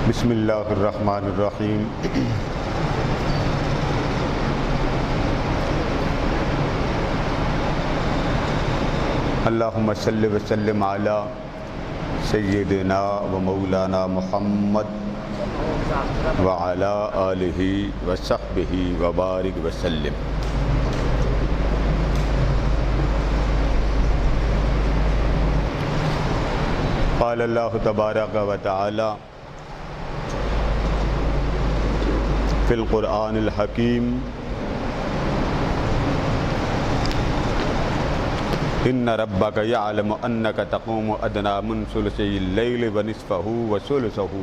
بسم اللہ الرحمن الرحیم۔ اللہم صلی وسلم علی سیدنا و مولانا محمد وعلی آلہ وصحبہ وبارک وسلم۔ قال اللہ تبارک و تعالی فی القرآن الحکیم ان ربک یعلم انک تقوم ادنی من ثلثی اللیل ونصفہ وثلثہ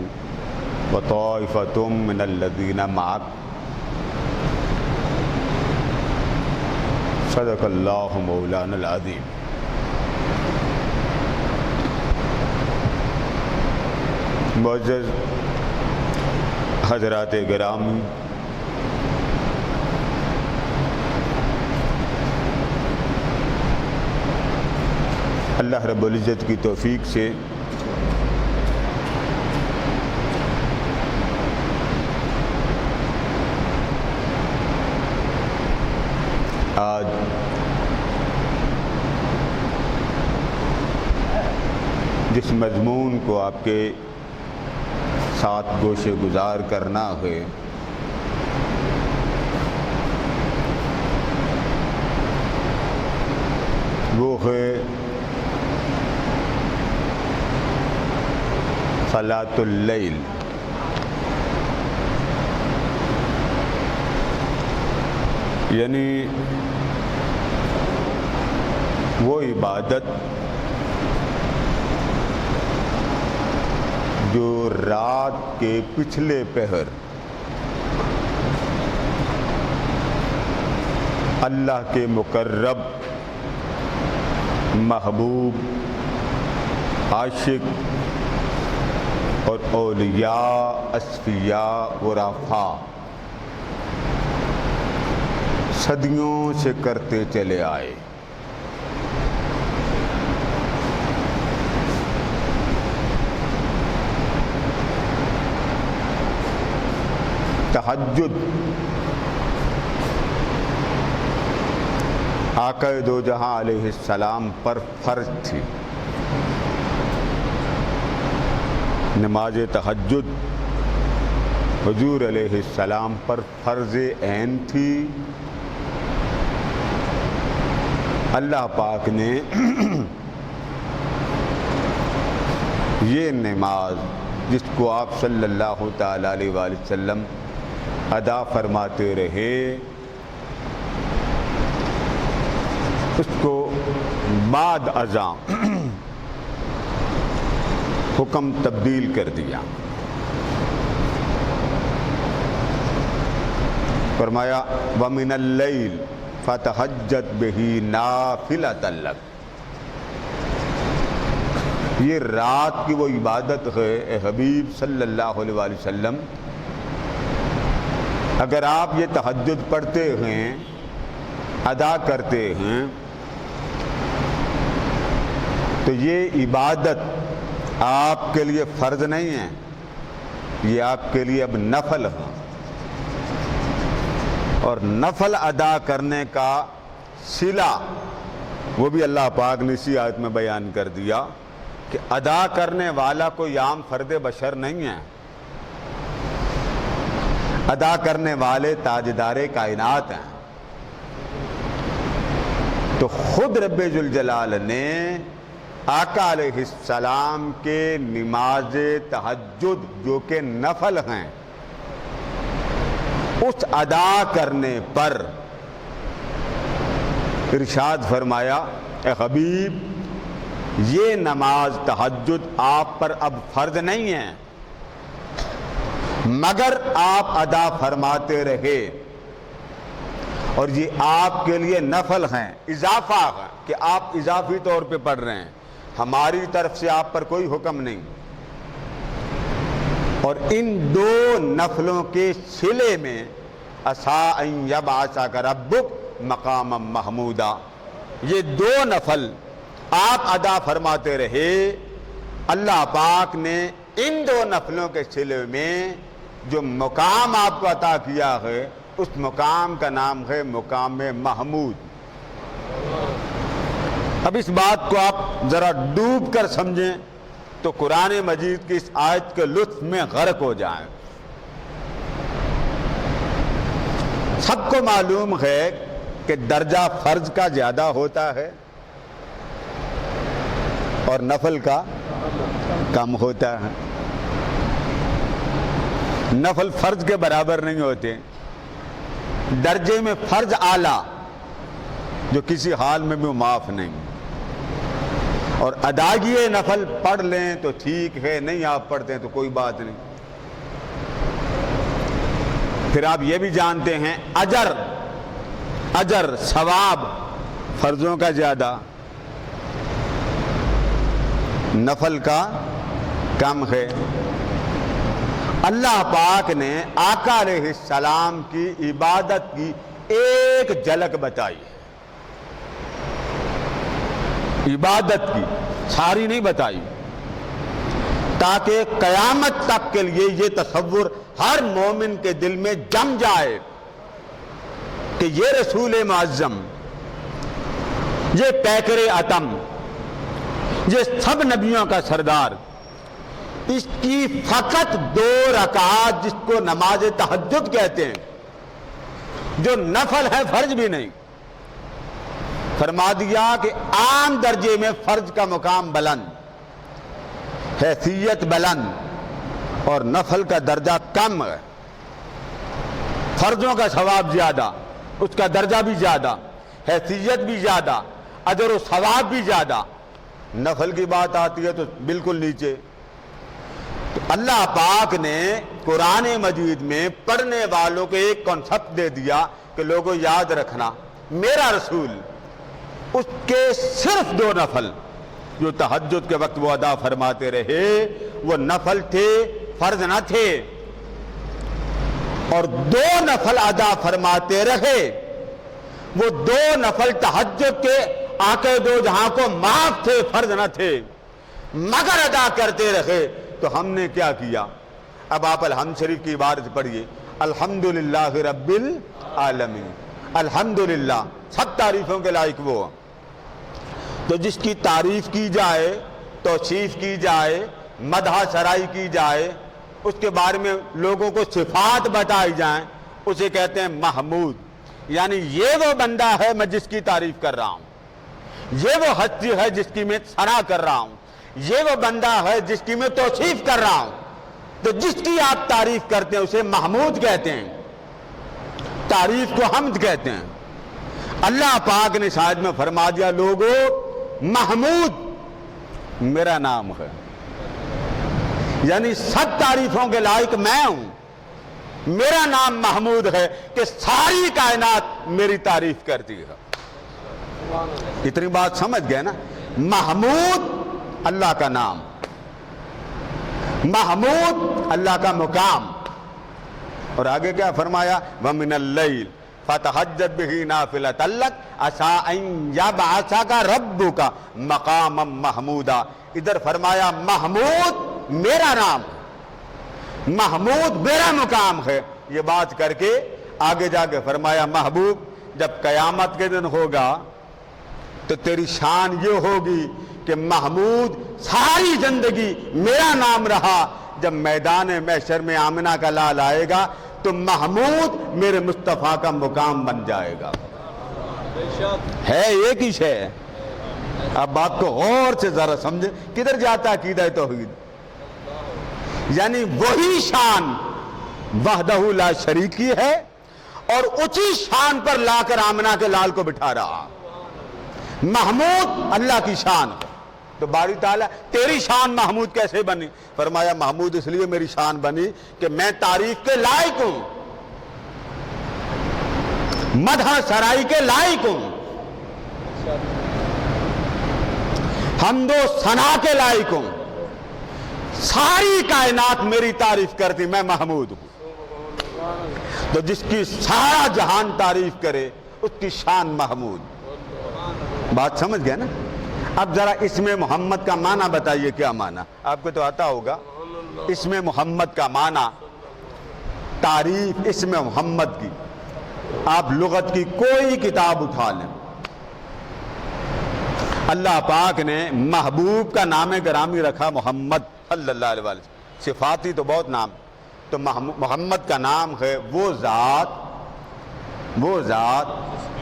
وطائفۃ من الذین معک صدق اللہ مولانا العظیم۔ معزز حضرات گرامی، اللہ رب العزت کی توفیق سے آج جس مضمون کو آپ کے ساتھ گوشے گزار کرنا ہے وہ ہے صلاۃ اللیل، یعنی وہ عبادت جو رات کے پچھلے پہر اللہ کے مقرب محبوب عاشق اور اولیاء اصفیاء غرفاء صدیوں سے کرتے چلے آئے۔ تہجد آقا دو جہاں علیہ السلام پر فرض تھی۔ نماز تہجد حضور علیہ السلام پر فرض عین تھی۔ اللہ پاک نے یہ نماز جس کو آپ صلی اللہ تعالیٰ علیہ وآلہ وسلم ادا فرماتے رہے، اس کو بعد ازاں حکم تبدیل کر دیا۔ فرمایا وَمِنَ اللَّيْلِ فَتَہَجَّدْ بِهِ نَافِلَةً لَكَ۔ یہ رات کی وہ عبادت ہے اے حبیب صلی اللہ علیہ وآلہ وسلم، اگر آپ یہ تہجد پڑھتے ہیں، ادا کرتے ہیں، تو یہ عبادت آپ کے لیے فرض نہیں ہے، یہ آپ کے لیے اب نفل ہے، اور نفل ادا کرنے کا صلہ وہ بھی اللہ پاک نے اسی آیت میں بیان کر دیا کہ ادا کرنے والا کوئی عام فرد بشر نہیں ہے، ادا کرنے والے تاجدار کائنات ہیں۔ تو خود رب ذوالجلال نے آقا علیہ السلام کے نماز تہجد جو کہ نفل ہیں، اس ادا کرنے پر ارشاد فرمایا اے حبیب یہ نماز تہجد آپ پر اب فرض نہیں ہے، مگر آپ ادا فرماتے رہے، اور یہ آپ کے لیے نفل ہیں، اضافہ ہے کہ آپ اضافی طور پہ پڑھ رہے ہیں، ہماری طرف سے آپ پر کوئی حکم نہیں۔ اور ان دو نفلوں کے صلے میں عسیٰ ان یبعثک ربک مقاما محمودا، یہ دو نفل آپ ادا فرماتے رہے، اللہ پاک نے ان دو نفلوں کے سلسلے میں جو مقام آپ کو عطا کیا ہے اس مقام کا نام ہے مقام محمود۔ اب اس بات کو آپ ذرا ڈوب کر سمجھیں تو قرآن مجید کی اس آیت کے لطف میں غرق ہو جائیں۔ سب کو معلوم ہے کہ درجہ فرض کا زیادہ ہوتا ہے اور نفل کا کم ہوتا ہے۔ نفل فرض کے برابر نہیں ہوتے، درجے میں فرض اعلیٰ جو کسی حال میں بھی معاف نہیں، اور ادائیگی نفل پڑھ لیں تو ٹھیک ہے، نہیں آپ پڑھتے ہیں تو کوئی بات نہیں۔ پھر آپ یہ بھی جانتے ہیں اجر ثواب فرضوں کا زیادہ، نفل کا کم ہے۔ اللہ پاک نے آقا علیہ السلام کی عبادت کی ایک جھلک بتائی ہے، عبادت کی ساری نہیں بتائی، تاکہ قیامت تک کے لیے یہ تصور ہر مومن کے دل میں جم جائے کہ یہ رسول معظم، یہ پیکر اتم، یہ سب نبیوں کا سردار، اس کی فقط 2 رکعات جس کو نماز تہجد کہتے ہیں، جو نفل ہے فرض بھی نہیں، فرما دیا کہ عام درجے میں فرض کا مقام بلند، حیثیت بلند، اور نفل کا درجہ کم ہے۔ فرضوں کا ثواب زیادہ، اس کا درجہ بھی زیادہ، حیثیت بھی زیادہ، اجر و ثواب بھی زیادہ۔ نفل کی بات آتی ہے تو بالکل نیچے۔ تو اللہ پاک نے قرآن مجید میں پڑھنے والوں کو ایک کانسیپٹ دے دیا کہ لوگوں یاد رکھنا، میرا رسول، اس کے صرف 2 نفل جو تہجد کے وقت وہ ادا فرماتے رہے، وہ نفل تھے، فرض نہ تھے، اور 2 نفل ادا فرماتے رہے۔ وہ 2 نفل تہجد کے آقا دو جہاں کو معاف تھے، فرض نہ تھے، مگر ادا کرتے رہے۔ تو ہم نے کیا کیا؟ اب آپ الحمد شریف کی عبارت پڑھیے، الحمدللہ رب العالمین، الحمدللہ، سب تعریفوں کے لائق وہ۔ تو جس کی تعریف کی جائے، توصیف کی جائے، مدح سرائی کی جائے، اس کے بارے میں لوگوں کو صفات بتائی جائیں، اسے کہتے ہیں محمود۔ یعنی یہ وہ بندہ ہے میں جس کی تعریف کر رہا ہوں، یہ وہ ہستی ہے جس کی میں ثنا کر رہا ہوں، یہ وہ بندہ ہے جس کی میں توصیف کر رہا ہوں۔ تو جس کی آپ تعریف کرتے ہیں اسے محمود کہتے ہیں، تعریف کو حمد کہتے ہیں۔ اللہ پاک نے شاید میں فرما دیا، لوگو محمود میرا نام ہے، یعنی سب تعریفوں کے لائق میں ہوں، میرا نام محمود ہے کہ ساری کائنات میری تعریف کرتی ہے۔ اتنی بات سمجھ گئے نا؟ محمود اللہ کا نام، محمود اللہ کا مقام۔ اور آگے کیا فرمایا؟ وَمِنَ اللَّيْلِ فَتَهَجَّدْ بِهِ نَافِلَةً لَكَ عَسَىٰ أَن يَبْعَثَكَ رَبُّكَ مَقَامًا مَحْمُودًا۔ ادھر فرمایا محمود میرا نام، محمود میرا مقام ہے۔ یہ بات کر کے آگے جا کے فرمایا محبوب جب قیامت کے دن ہوگا تو تیری شان یہ ہوگی کہ محمود ساری زندگی میرا نام رہا، جب میدان محشر میں آمنہ کا لال آئے گا تو محمود میرے مصطفیٰ کا مقام بن جائے گا۔ ہے ایک ہی شے۔ اب بات کو غور سے ذرا سمجھیں، کدھر جاتا عقیدہ توحید؟ یعنی وہی شان وحدہ لا شریکی ہے، اور اسی شان پر لا کر آمنہ کے لال کو بٹھا رہا۔ محمود اللہ کی شان ہے۔ تو باری تعالیٰ تیری شان محمود کیسے بنی؟ فرمایا محمود اس لیے میری شان بنی کہ میں تعریف کے لائق ہوں، مدح سرائی کے لائق ہوں، حمد و ثنا کے لائق ہوں، ساری کائنات میری تعریف کرتی، میں محمود ہوں۔ تو جس کی سارا جہان تعریف کرے اس کی شان محمود۔ بات سمجھ گئے نا؟ اب ذرا اسم محمد کا معنی بتائیے کیا معنی؟ آپ کو تو آتا ہوگا اسم محمد کا معنی، تعریف اسم محمد کی۔ آپ لغت کی کوئی کتاب اٹھا لیں، اللہ پاک نے محبوب کا نام گرامی رکھا محمد صلی اللہ علیہ وسلم، صفاتی تو بہت نام، تو محمد کا نام ہے وہ ذات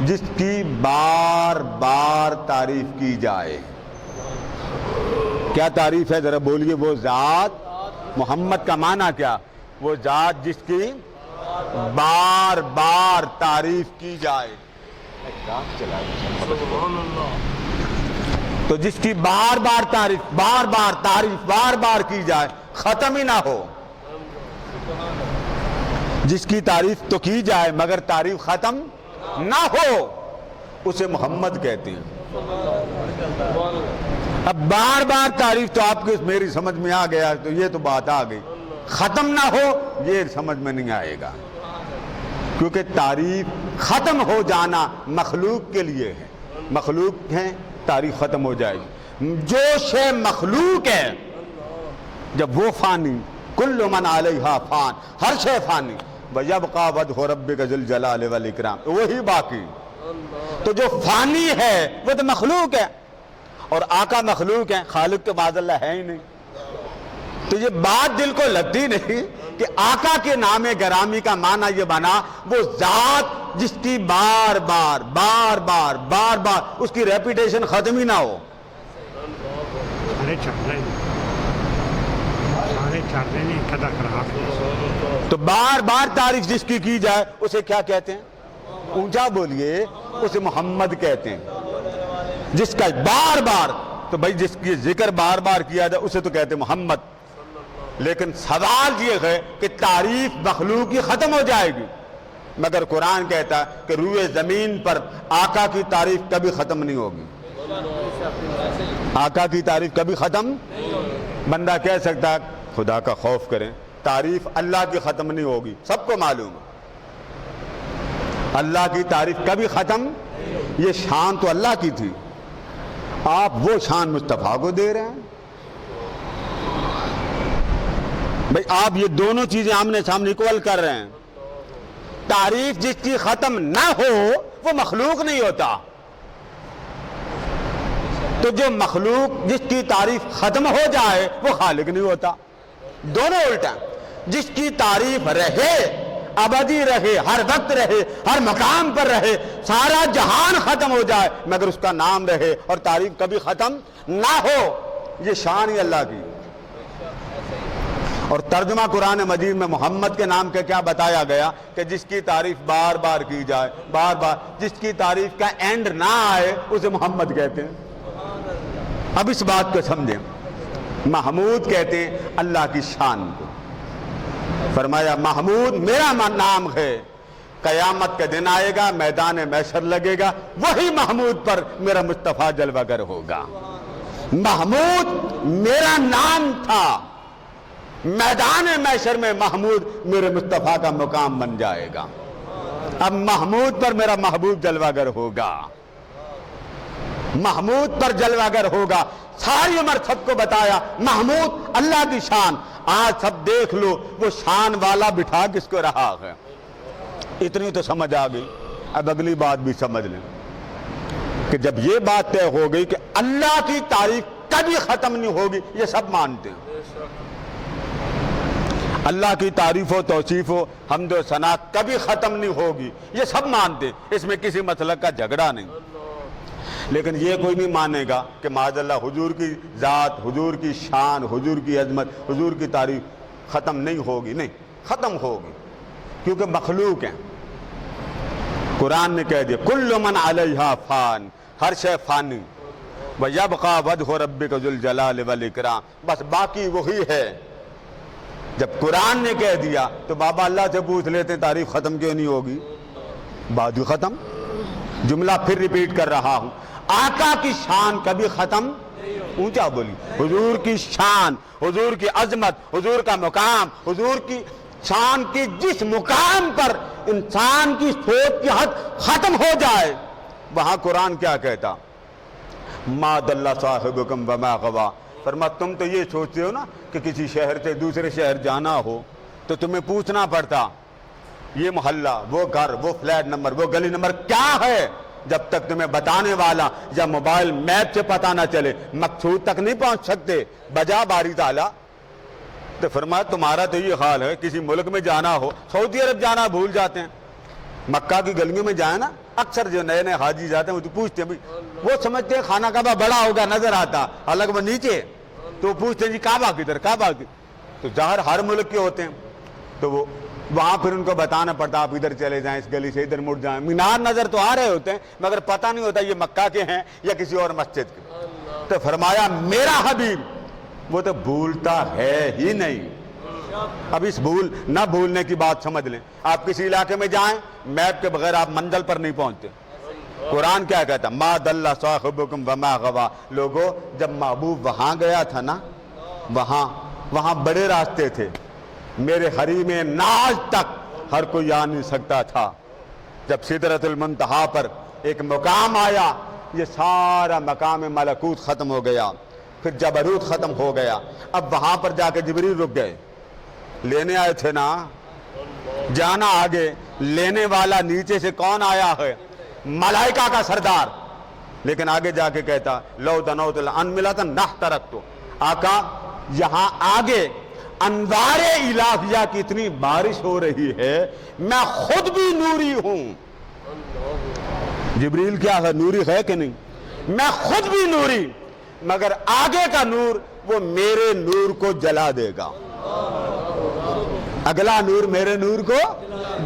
جس کی بار بار تعریف کی جائے۔ کیا تعریف ہے ذرا بولیے؟ وہ ذات، محمد کا معنی کیا؟ وہ ذات جس کی بار بار تعریف کی جائے۔ تو جس کی بار بار تعریف کی جائے، ختم ہی نہ ہو۔ جس کی تعریف تو کی جائے مگر تعریف ختم نہ ہو، اسے محمد کہتے ہیں۔ اب بار بار تعریف تو آپ کو میری سمجھ میں آ گیا، تو یہ تو بات آ گئی، ختم نہ ہو یہ سمجھ میں نہیں آئے گا، کیونکہ تعریف ختم ہو جانا مخلوق کے لیے ہے، مخلوق ہیں تعریف ختم ہو جائے گی۔ جو شے مخلوق ہے جب وہ فانی، کل من علیہا فان، ہر شے فانی، وَيَبْقَى وَجْهُ رَبِّكَ ذُو الْجَلَالِ وَالْإِكْرَامِ، وہی باقی۔ تو جو فانی ہے وہ تو مخلوق ہے، اور آقا مخلوق ہے، خالق تو بعد اللہ ہے ہی نہیں۔ تو یہ بات دل کو لگتی نہیں کہ آقا کے نام گرامی کا معنی یہ بنا وہ ذات جس کی بار بار اس کی ریپیٹیشن ختم ہی نہ ہو۔ تو بار بار تعریف جس کی جائے اسے کیا کہتے ہیں؟ اونچا بولیے، اسے محمد کہتے ہیں۔ جس کا بار بار، تو بھائی جس کی ذکر بار بار کیا جائے اسے تو کہتے ہیں محمد۔ لیکن سوال یہ ہے کہ تعریف مخلوق کی ختم ہو جائے گی، مگر قرآن کہتا ہے کہ روئے زمین پر آقا کی تعریف کبھی ختم نہیں ہوگی۔ آقا کی تعریف کبھی ختم، بندہ کہہ سکتا ہے خدا کا خوف کریں، تعریف اللہ کی ختم نہیں ہوگی، سب کو معلوم ہے اللہ کی تعریف کبھی ختم، یہ شان تو اللہ کی تھی، آپ وہ شان مصطفیٰ کو دے رہے ہیں۔ بھئی آپ یہ دونوں چیزیں آمنے سامنے اکول کر رہے ہیں۔ تعریف جس کی ختم نہ ہو وہ مخلوق نہیں ہوتا، تو جو مخلوق جس کی تعریف ختم ہو جائے وہ خالق نہیں ہوتا۔ دونوں الٹا، جس کی تعریف رہے، ابدی رہے، ہر وقت رہے، ہر مقام پر رہے، سارا جہان ختم ہو جائے مگر اس کا نام رہے اور تعریف کبھی ختم نہ ہو، یہ شان ہی اللہ کی۔ اور ترجمہ قرآن مجید میں محمد کے نام کا کیا بتایا گیا کہ جس کی تعریف بار بار کی جائے، بار بار، جس کی تعریف کا اینڈ نہ آئے اسے محمد کہتے ہیں۔ اب اس بات کو سمجھیں، محمود کہتے ہیں اللہ کی شان کو۔ فرمایا محمود میرا نام ہے، قیامت کا دن آئے گا، میدان محشر لگے گا، وہی محمود پر میرا مصطفیٰ جلوہ گر ہوگا۔ محمود میرا نام تھا، میدان محشر میں محمود میرے مصطفیٰ کا مقام بن جائے گا۔ اب محمود پر میرا محبوب جلوہ گر ہوگا، محمود پر جلوہ گر ہوگا۔ ساری عمر سب کو بتایا محمود اللہ کی شان، آج سب دیکھ لو وہ شان والا بٹھا کس کو رہا ہے۔ اتنی تو سمجھ آ گئی، اب اگلی بات بھی سمجھ لیں کہ جب یہ بات طے ہو گئی کہ اللہ کی تعریف کبھی ختم نہیں ہوگی، یہ سب مانتے ہیں، اللہ کی تعریف و توصیف و حمد و ثنا کبھی ختم نہیں ہوگی، یہ سب مانتے، اس میں کسی مسلک کا جھگڑا نہیں۔ لیکن یہ کوئی نہیں مانے گا کہ معاذ اللہ حضور کی ذات، حضور کی شان، حضور کی عظمت، حضور کی تعریف ختم نہیں ہوگی، نہیں ختم ہوگی، کیونکہ مخلوق ہیں۔ قرآن نے کہہ دیا کل من علیہا فان، ہر شے فانی، وَيَبْقَى وَجْهُ رَبِّكَ ذُو الْجَلَالِ وَالْإِكْرَامِ، بس باقی وہی ہے۔ جب قرآن نے کہہ دیا تو بابا اللہ سے پوچھ لیتے تعریف ختم کیوں نہیں ہوگی؟ بات ختم۔ جملہ پھر ریپیٹ کر رہا ہوں، آقا کی شان کبھی ختم، اونچا بولی، حضور کی شان، حضور کی عظمت، حضور کا مقام، حضور کی شان کی جس مقام پر انسان کی سوچ کی حد ختم ہو جائے، وہاں قرآن کیا کہتا؟ ما ضل صاحبکم وما غوا. فرما تم تو یہ سوچتے ہو نا کہ کسی شہر سے دوسرے شہر جانا ہو تو تمہیں پوچھنا پڑتا یہ محلہ، وہ گھر، وہ فلیٹ نمبر، وہ گلی نمبر کیا ہے. جب تک تمہیں بتانے والا یا موبائل میپ سے پتہ نہ چلے مقصود تک نہیں پہنچ سکتے. بجا باری تعالیٰ. تو فرمایا تمہارا تو یہ حال ہے، کسی ملک میں جانا ہو، سعودی عرب جانا بھول جاتے ہیں. مکہ کی گلیوں میں جائیں نا، اکثر جو نئے نئے حاجی جاتے ہیں وہ تو پوچھتے ہیں وہ سمجھتے ہیں خانہ کعبہ بڑا ہوگا نظر آتا، حالانکہ وہ نیچے. تو پوچھتے ہیں جی کعبہ کدھر، کعبہ کدھر. تو ظاہر ہر ملک کے ہوتے ہیں تو وہ وہاں پھر ان کو بتانا پڑتا آپ ادھر چلے جائیں، اس گلی سے ادھر مڑ جائیں. مینار نظر تو آ رہے ہوتے ہیں مگر پتہ نہیں ہوتا یہ مکہ کے ہیں یا کسی اور مسجد کے. تو فرمایا میرا حبیب وہ تو بھولتا ہے ہی نہیں. اب اس نہ بھولنے کی بات سمجھ لیں. آپ کسی علاقے میں جائیں میپ کے بغیر آپ منزل پر نہیں پہنچتے. قرآن کیا کہتا ما ضل صاحبکم وما غوا. لوگوں جب محبوب وہاں گیا تھا نا، وہاں بڑے راستے تھے، میرے حریم ناز تک ہر کوئی آ نہیں سکتا تھا. جب سدرۃ المنتہا پر ایک مقام آیا یہ سارا مقام ملکوت ختم ہو گیا، پھر جبروت ختم ہو گیا. اب وہاں پر جا کے جبریل رک گئے. لینے آئے تھے نا، جانا آگے. لینے والا نیچے سے کون آیا ہے؟ ملائکہ کا سردار. لیکن آگے جا کے کہتا لو دنوت الان ملاتا نہ ترکتو. آقا یہاں آگے انوار الہیہ کی اتنی بارش ہو رہی ہے، میں خود بھی نوری ہوں. جبریل کیا ہے، نوری ہے کہ نہیں؟ میں خود بھی نوری، مگر آگے کا نور وہ میرے نور کو جلا دے گا. اگلا نور میرے نور کو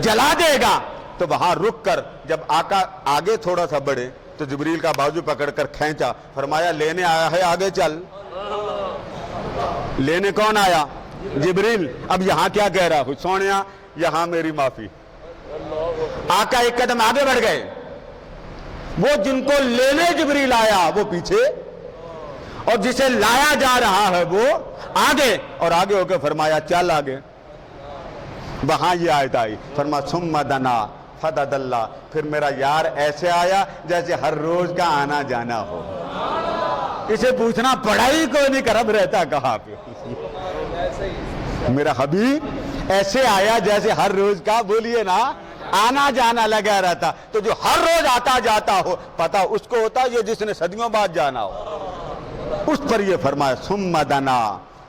جلا دے گا. تو وہاں رک کر جب آقا آگے تھوڑا سا بڑھے تو جبریل کا بازو پکڑ کر کھینچا. فرمایا لینے آیا ہے آگے چل. لینے کون آیا؟ جبریل. اب یہاں کیا کہہ رہا ہوں سونیا یہاں میری معافی. آقا ایک قدم آگے بڑھ گئے. وہ جن کو لینے جبریل آیا وہ پیچھے، اور جسے لایا جا رہا ہے وہ آگے. اور آگے ہو کے فرمایا چل آگے. وہاں یہ آیت آئی، فرمایا ثم دنا فددلہ. پھر میرا یار ایسے آیا جیسے ہر روز کا آنا جانا ہو. اسے پوچھنا پڑا ہی کوئی نہیں کرب رہتا کہاں پہ. میرا حبیب ایسے آیا جیسے ہر روز کا بولیے نا آنا جانا لگا رہتا. تو جو ہر روز آتا جاتا ہو پتہ اس کو ہوتا یہ جس نے صدیوں بعد جانا ہو. اس پر یہ فرمایا ثم دنا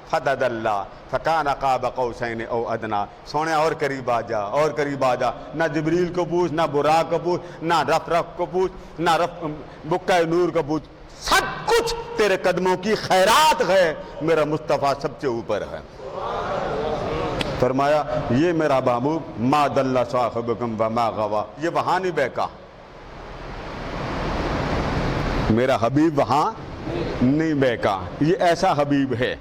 فددلہ فکان قاب قوسین او ادنا. سونے اور قریب آ جا، اور قریب آ جا. نہ جبریل کو پوچھ، نہ براق کو پوچھ، نہ رف کو پوچھ، نہ بکہ نور کو پوچھ. سب کچھ تیرے قدموں کی خیرات ہے. میرا مصطفیٰ سب سے اوپر ہے. فرمایا یہ میرا محبوب ما ضل صاحبکم وما غوا. یہ وہاں نہیں بہکا، میرا حبیب وہاں نہیں بہکا. یہ ایسا حبیب ہے.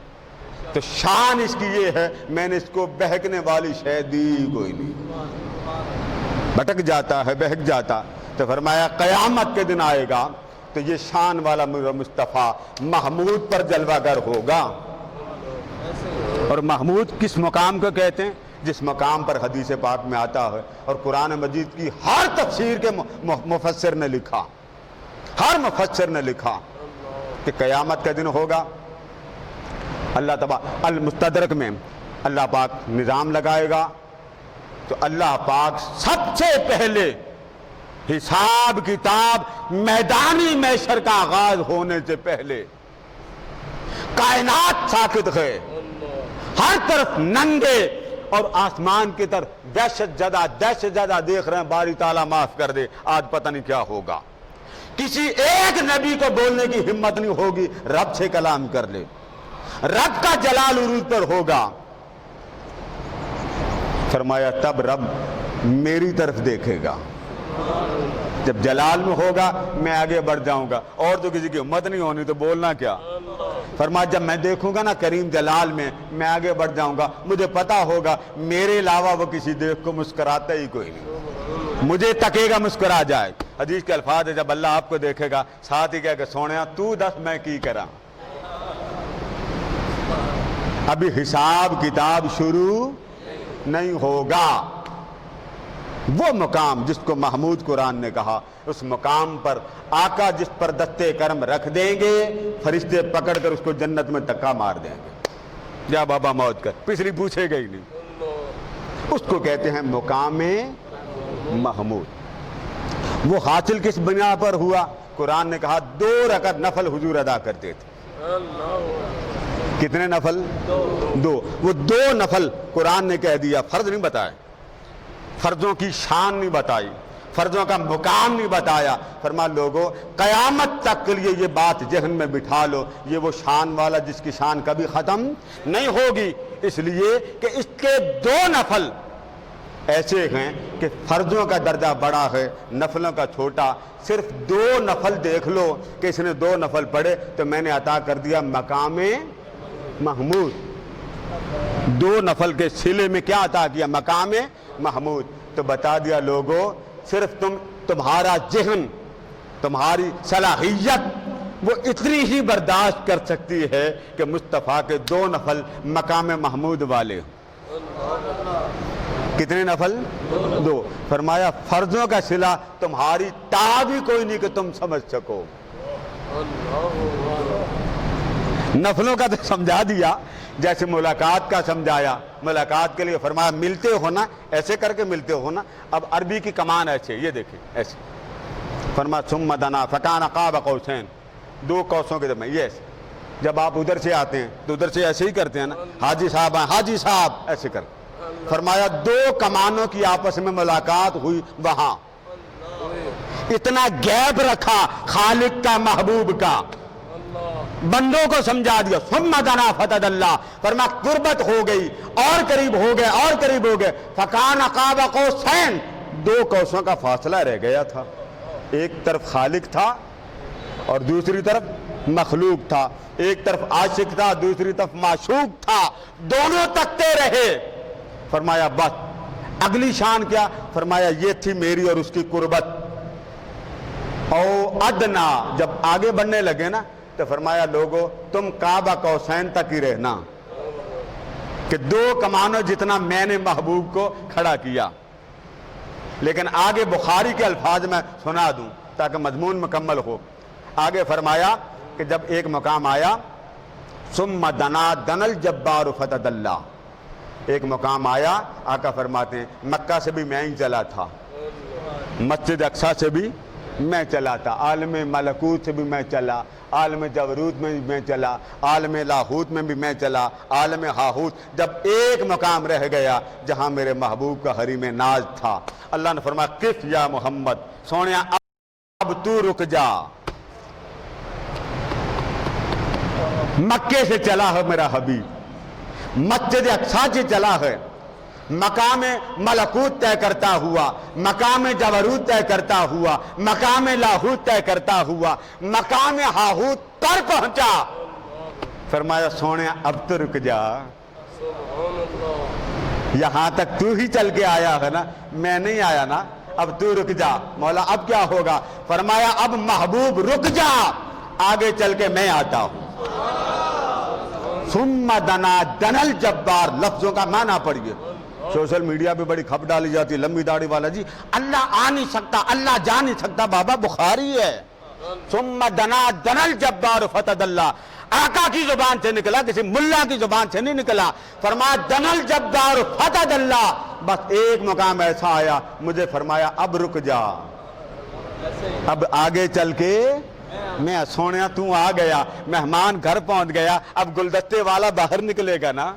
تو شان اس کی یہ ہے میں نے اس کو بہکنے والی شے دی کوئی نہیں. بھٹک جاتا ہے، بہک جاتا. تو فرمایا قیامت کے دن آئے گا تو یہ شان والا میرا مصطفیٰ محمود پر جلوہ گر ہوگا. اور محمود کس مقام کو کہتے ہیں؟ جس مقام پر حدیث پاک میں آتا ہے اور قرآن مجید کی ہر تفسیر کے مفسر نے لکھا، ہر مفسر نے لکھا کہ قیامت کا دن ہوگا. اللہ تبارک المستدرک میں اللہ پاک نظام لگائے گا. تو اللہ پاک سب سے پہلے حساب کتاب میدانی محشر کا آغاز ہونے سے پہلے کائنات ساکت ہے، ہر طرف ننگے اور آسمان کی طرف دہشت زدہ دیکھ رہے ہیں. باری تعالیٰ معاف کر دے آج پتہ نہیں کیا ہوگا. کسی ایک نبی کو بولنے کی ہمت نہیں ہوگی رب سے کلام کر لے. رب کا جلال عروج پر ہوگا. فرمایا تب رب میری طرف دیکھے گا. جب جلال میں ہوگا میں آگے بڑھ جاؤں گا. اور تو کسی کی ہمت نہیں ہونی تو بولنا کیا. فرمایا جب میں دیکھوں گا نا کریم جلال میں آگے بڑھ جاؤں گا. مجھے پتا ہوگا میرے علاوہ وہ کسی دیکھ کو مسکراتا ہی کوئی نہیں. مجھے تکے گا مسکرا جائے. حدیث کے الفاظ ہے جب اللہ آپ کو دیکھے گا ساتھ ہی کہے کہ سونیا تو دس میں کی کرا. ابھی حساب کتاب شروع نہیں ہوگا. وہ مقام جس کو محمود قرآن نے کہا، اس مقام پر آقا جس پر دستے کرم رکھ دیں گے، فرشتے پکڑ کر اس کو جنت میں دھکا مار دیں گے، جا بابا موت کر، پچھلی پوچھے گا ہی نہیں۔ اس کو کہتے ہیں مقام محمود۔ وہ حاصل کس بنا پر ہوا؟ قرآن نے کہا 2 رکعت نفل حضور ادا کرتے تھے۔ کتنے نفل؟ 2۔ وہ 2 نفل قرآن نے کہہ دیا، فرض نہیں بتائے، فرضوں کی شان نہیں بتائی، فرضوں کا مقام نہیں بتایا۔ فرما لوگوں قیامت تک کے لیے یہ بات ذہن میں بٹھا لو، یہ وہ شان والا جس کی شان کبھی ختم نہیں ہوگی، اس لیے کہ اس کے 2 نفل ایسے ہیں کہ فرضوں کا درجہ بڑا ہے، نفلوں کا چھوٹا۔ صرف 2 نفل دیکھ لو کہ اس نے 2 نفل پڑھے تو میں نے عطا کر دیا مقام محمود۔ 2 نفل کے صلے میں کیا عطا کیا؟ مقام محمود۔ تو بتا دیا لوگوں صرف تمہارا ذہن، تمہاری صلاحیت وہ اتنی ہی برداشت کر سکتی ہے کہ مصطفیٰ کے 2 نفل مقام محمود والے۔ کتنے نفل؟ 2۔ فرمایا فرضوں کا صلہ تمہاری تا بھی کوئی نہیں کہ تم سمجھ سکو۔ نفلوں کا تو سمجھا دیا، جیسے ملاقات کا سمجھایا، ملاقات کے لیے فرمایا ملتے ہو نا، ایسے کر کے ملتے ہو نا۔ اب عربی کی کمان ایسے، یہ دیکھیں ایسے، فرمایا ثم دنا فکان قاب قوسین، 2 قوسوں کے درمیان، یہ ایسے۔ جب آپ ادھر سے آتے ہیں تو ادھر سے ایسے ہی کرتے ہیں نا، حاجی صاحب ہیں، حاجی صاحب ایسے کر۔ فرمایا 2 کمانوں کی آپس میں ملاقات ہوئی، وہاں اتنا گیپ رکھا خالق کا محبوب کا، بندوں کو سمجھا دیا۔ ثم دنا فتدلی، فرمایا قربت ہو گئی اور قریب ہو گئے اور قریب ہو گئے۔ فکان قاب قوسین، 2 قوسوں کا فاصلہ رہ گیا تھا، ایک طرف خالق تھا اور دوسری طرف مخلوق تھا، ایک طرف عاشق تھا دوسری طرف معشوق تھا، دونوں تکتے رہے۔ فرمایا بس اگلی شان کیا؟ فرمایا یہ تھی میری اور اس کی قربت۔ او ادنا، جب آگے بڑھنے لگے نا تو فرمایا لوگوں تم کعبہ قوسین تک ہی رہنا، کہ 2 کمانوں جتنا میں نے محبوب کو کھڑا کیا۔ لیکن آگے بخاری کے الفاظ میں سنا دوں تاکہ مضمون مکمل ہو۔ آگے فرمایا کہ جب ایک مقام آیا ثم دنا دنا الجبار فتدلی، ایک مقام آیا، آقا فرماتے ہیں مکہ سے بھی میں ہی چلا تھا، مسجد اقصی سے بھی میں چلا تھا، عالم ملکوت سے بھی میں چلا، عالم جبروت میں بھی میں چلا، عالم لاہوت میں بھی میں چلا، عالم ہاہوت۔ جب ایک مقام رہ گیا جہاں میرے محبوب کا حریم ناز تھا، اللہ نے فرمایا قف یا محمد، سونیا اب تو رک جا، مکے سے چلا ہے میرا حبیب، مسجد اقصی سے چلا ہے، مقام ملکوت طے کرتا ہوا، مقام جبروت طے کرتا ہوا، مقام لاہوت طے کرتا ہوا، مقام ہاہوت پر پہنچا۔ فرمایا سونے اب تو رک جا، یہاں تک تو ہی چل کے آیا ہے نا، میں نہیں آیا نا، اب تو رک جا۔ مولا اب کیا ہوگا؟ فرمایا اب محبوب رک جا، آگے چل کے میں آتا ہوں۔ ثم دنا دنا الجبار، لفظوں کا معنی پڑھیے۔ سوشل میڈیا پہ بڑی کھپ ڈالی جاتی، لمبی داڑھی والا جی اللہ آ نہیں سکتا، اللہ جا نہیں سکتا، بابا بخاری ہے۔ ثم دنا دنا الجبار فتدلی، آقا کی زبان سے نکلا، کسی ملا کی زبان سے نہیں نکلا۔ فرمایا دنا الجبار فتدلی، بس ایک مقام ایسا آیا، مجھے فرمایا اب رک جا، اب آگے چل کے میں سونیا تو آ گیا، مہمان گھر پہنچ گیا، اب گلدستے والا باہر نکلے گا نا،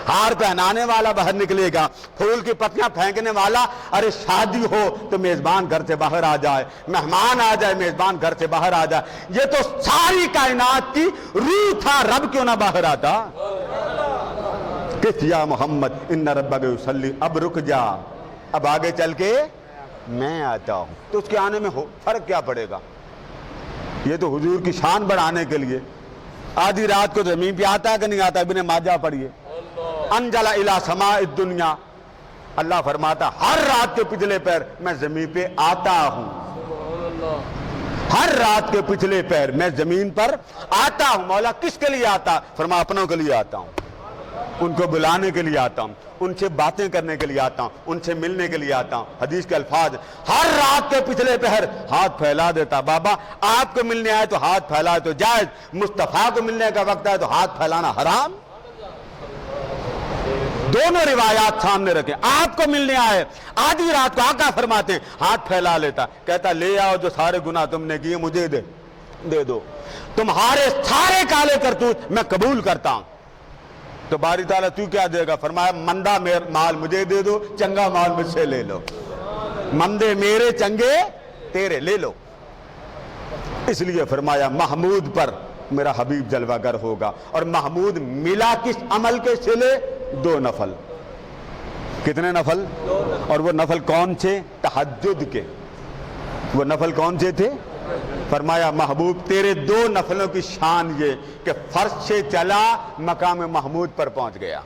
ہار پہنانے والا باہر نکلے گا، پھول کی پتیاں پھینکنے والا، ارے شادی ہو تو میزبان گھر سے باہر آ جائے، مہمان آ جائے میزبان گھر سے باہر آ جائے، یہ تو ساری کائنات کی روح تھا، رب کیوں نہ باہر آتا؟ کس یا محمد ان ربک یصلی، اب رک جا، اب آگے چل کے میں آتا ہوں۔ تو اس کے آنے میں فرق کیا پڑے گا؟ یہ تو حضور کی شان بڑھانے کے لیے آدھی رات کو زمین پہ آتا ہے کہ نہیں آتا؟ ابن ماجہ پڑھیے، انزل الی سماء الدنیا، اللہ فرماتا ہر رات کے پچھلے پیر میں زمین پہ آتا ہوں، ہر رات کے پچھلے پیر میں زمین پر آتا ہوں۔ مولا کس کے لیے آتا؟ فرما اپنوں کے لیے آتا ہوں۔ ان کو بلانے کے لیے آتا ہوں، ان سے باتیں کرنے کے لیے آتا ہوں، ان سے ملنے کے لیے آتا ہوں۔ حدیث کے الفاظ، ہر رات کے پچھلے پہر ہاتھ پھیلا دیتا، بابا آپ کو ملنے آئے تو ہاتھ پھیلائے تو جائز، مصطفیٰ کو ملنے کا وقت ہے تو ہاتھ پھیلانا حرام۔ دونوں روایات سامنے رکھیں، آپ کو ملنے آئے آدھی رات کو آقا فرماتے ہیں ہاتھ پھیلا لیتا، کہتا لے آؤ جو سارے گناہ تم نے کیے مجھے دے دو، تمہارے سارے کالے کرتوت میں قبول کرتا ہوں۔ تو باری تعالیٰ تو کیا دے گا؟ فرمایا مندہ مال مجھے دے دو، چنگا مال مجھ سے لے لو، مندے میرے چنگے تیرے لے لو۔ اس لیے فرمایا محمود پر میرا حبیب جلوہ گر ہوگا۔ اور محمود ملا کس عمل کے صلے؟ 2 نفل۔ کتنے نفل؟ اور وہ نفل کون سے؟ تہجد کے۔ وہ نفل کون سے تھے؟ فرمایا محبوب تیرے 2 نفلوں کی شان یہ کہ فرش سے چلا مقام محمود پر پہنچ گیا۔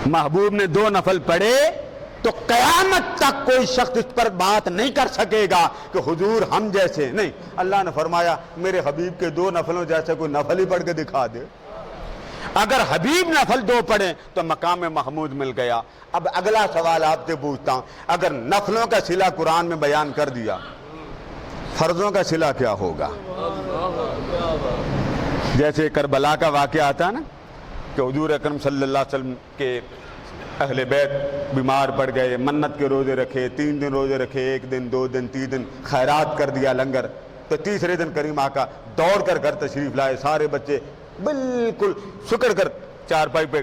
محبوب نے 2 نفل پڑھے تو قیامت تک کوئی شخص اس پر بات نہیں کر سکے گا کہ حضور ہم جیسے نہیں۔ اللہ نے فرمایا میرے حبیب کے 2 نفلوں جیسے کوئی نفل ہی پڑھ کے دکھا دے۔ اگر حبیب نفل 2 پڑھیں تو مقام محمود مل گیا۔ اب اگلا سوال آپ سے پوچھتا ہوں، اگر نفلوں کا صلہ قرآن میں بیان کر دیا، فرضوں کا صلہ کیا ہوگا؟ جیسے کربلا کا واقعہ آتا ہے نا کہ حضور اکرم صلی اللہ علیہ وسلم کے اہل بیت بیمار پڑ گئے، منت کے روزے رکھے، 3 دن روزے رکھے، 1 دن 2 دن 3 دن خیرات کر دیا لنگر، تو تیسرے دن کریم آقا دوڑ کر گھر تشریف لائے، سارے بچے بالکل سکڑ کر چارپائی پہ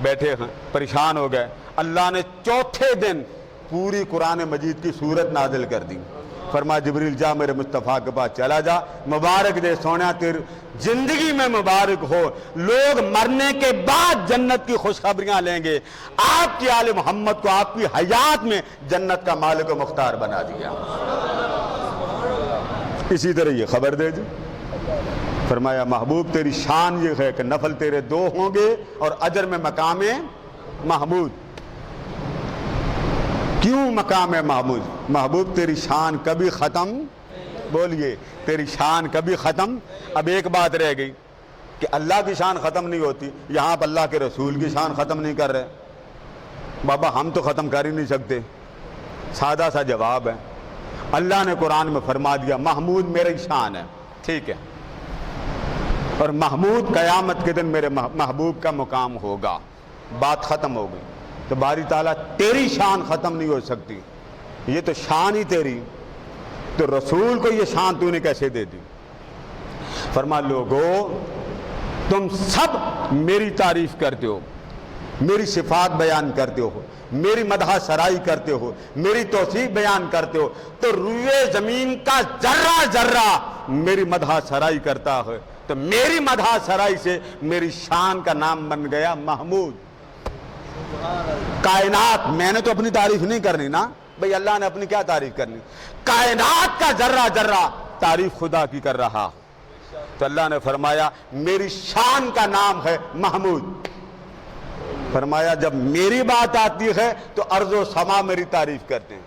بیٹھے ہیں، پریشان ہو گئے۔ اللہ نے چوتھے دن پوری قرآن مجید کی سورت نازل کر دی۔ فرمایا جبریل جا میرے مصطفیٰ کے پاس چلا جا، مبارک دے سونا تیری زندگی میں مبارک ہو، لوگ مرنے کے بعد جنت کی خوشخبریاں لیں گے، آپ کی آل محمد کو آپ کی حیات میں جنت کا مالک و مختار بنا دیا۔ اسی طرح یہ خبر دے دی۔ فرمایا محبوب تیری شان یہ ہے کہ نفل تیرے 2 ہوں گے اور اجر میں مقام محمود۔ کیوں مقام محمود؟ محبوب تیری شان کبھی ختم، بولیے تیری شان کبھی ختم۔ اب ایک بات رہ گئی کہ اللہ کی شان ختم نہیں ہوتی، یہاں پر اللہ کے رسول کی شان ختم نہیں کر رہے۔ بابا ہم تو ختم کر ہی نہیں سکتے، سادہ سا جواب ہے، اللہ نے قرآن میں فرما دیا محمود میری شان ہے، ٹھیک ہے، اور محمود قیامت کے دن میرے محبوب کا مقام ہوگا، بات ختم ہو گئی۔ تو باری تعالیٰ تیری شان ختم نہیں ہو سکتی، یہ تو شان ہی تیری، تو رسول کو یہ شان تو نے کیسے دے دی؟ فرما لوگو تم سب میری تعریف کرتے ہو، میری صفات بیان کرتے ہو، میری مدح سرائی کرتے ہو، میری توصیف بیان کرتے ہو، تو روئے زمین کا ذرہ ذرہ میری مدح سرائی کرتا ہے، تو میری مدح سرائی سے میری شان کا نام بن گیا محمود۔ کائنات میں نے تو اپنی تعریف نہیں کرنی نا بھئی، اللہ نے اپنی کیا تعریف کرنی؟ کائنات کا ذرہ ذرہ تعریف خدا کی کر رہا، تو اللہ نے فرمایا میری شان کا نام ہے محمود۔ فرمایا جب میری بات آتی ہے تو ارض و سما میری تعریف کرتے ہیں،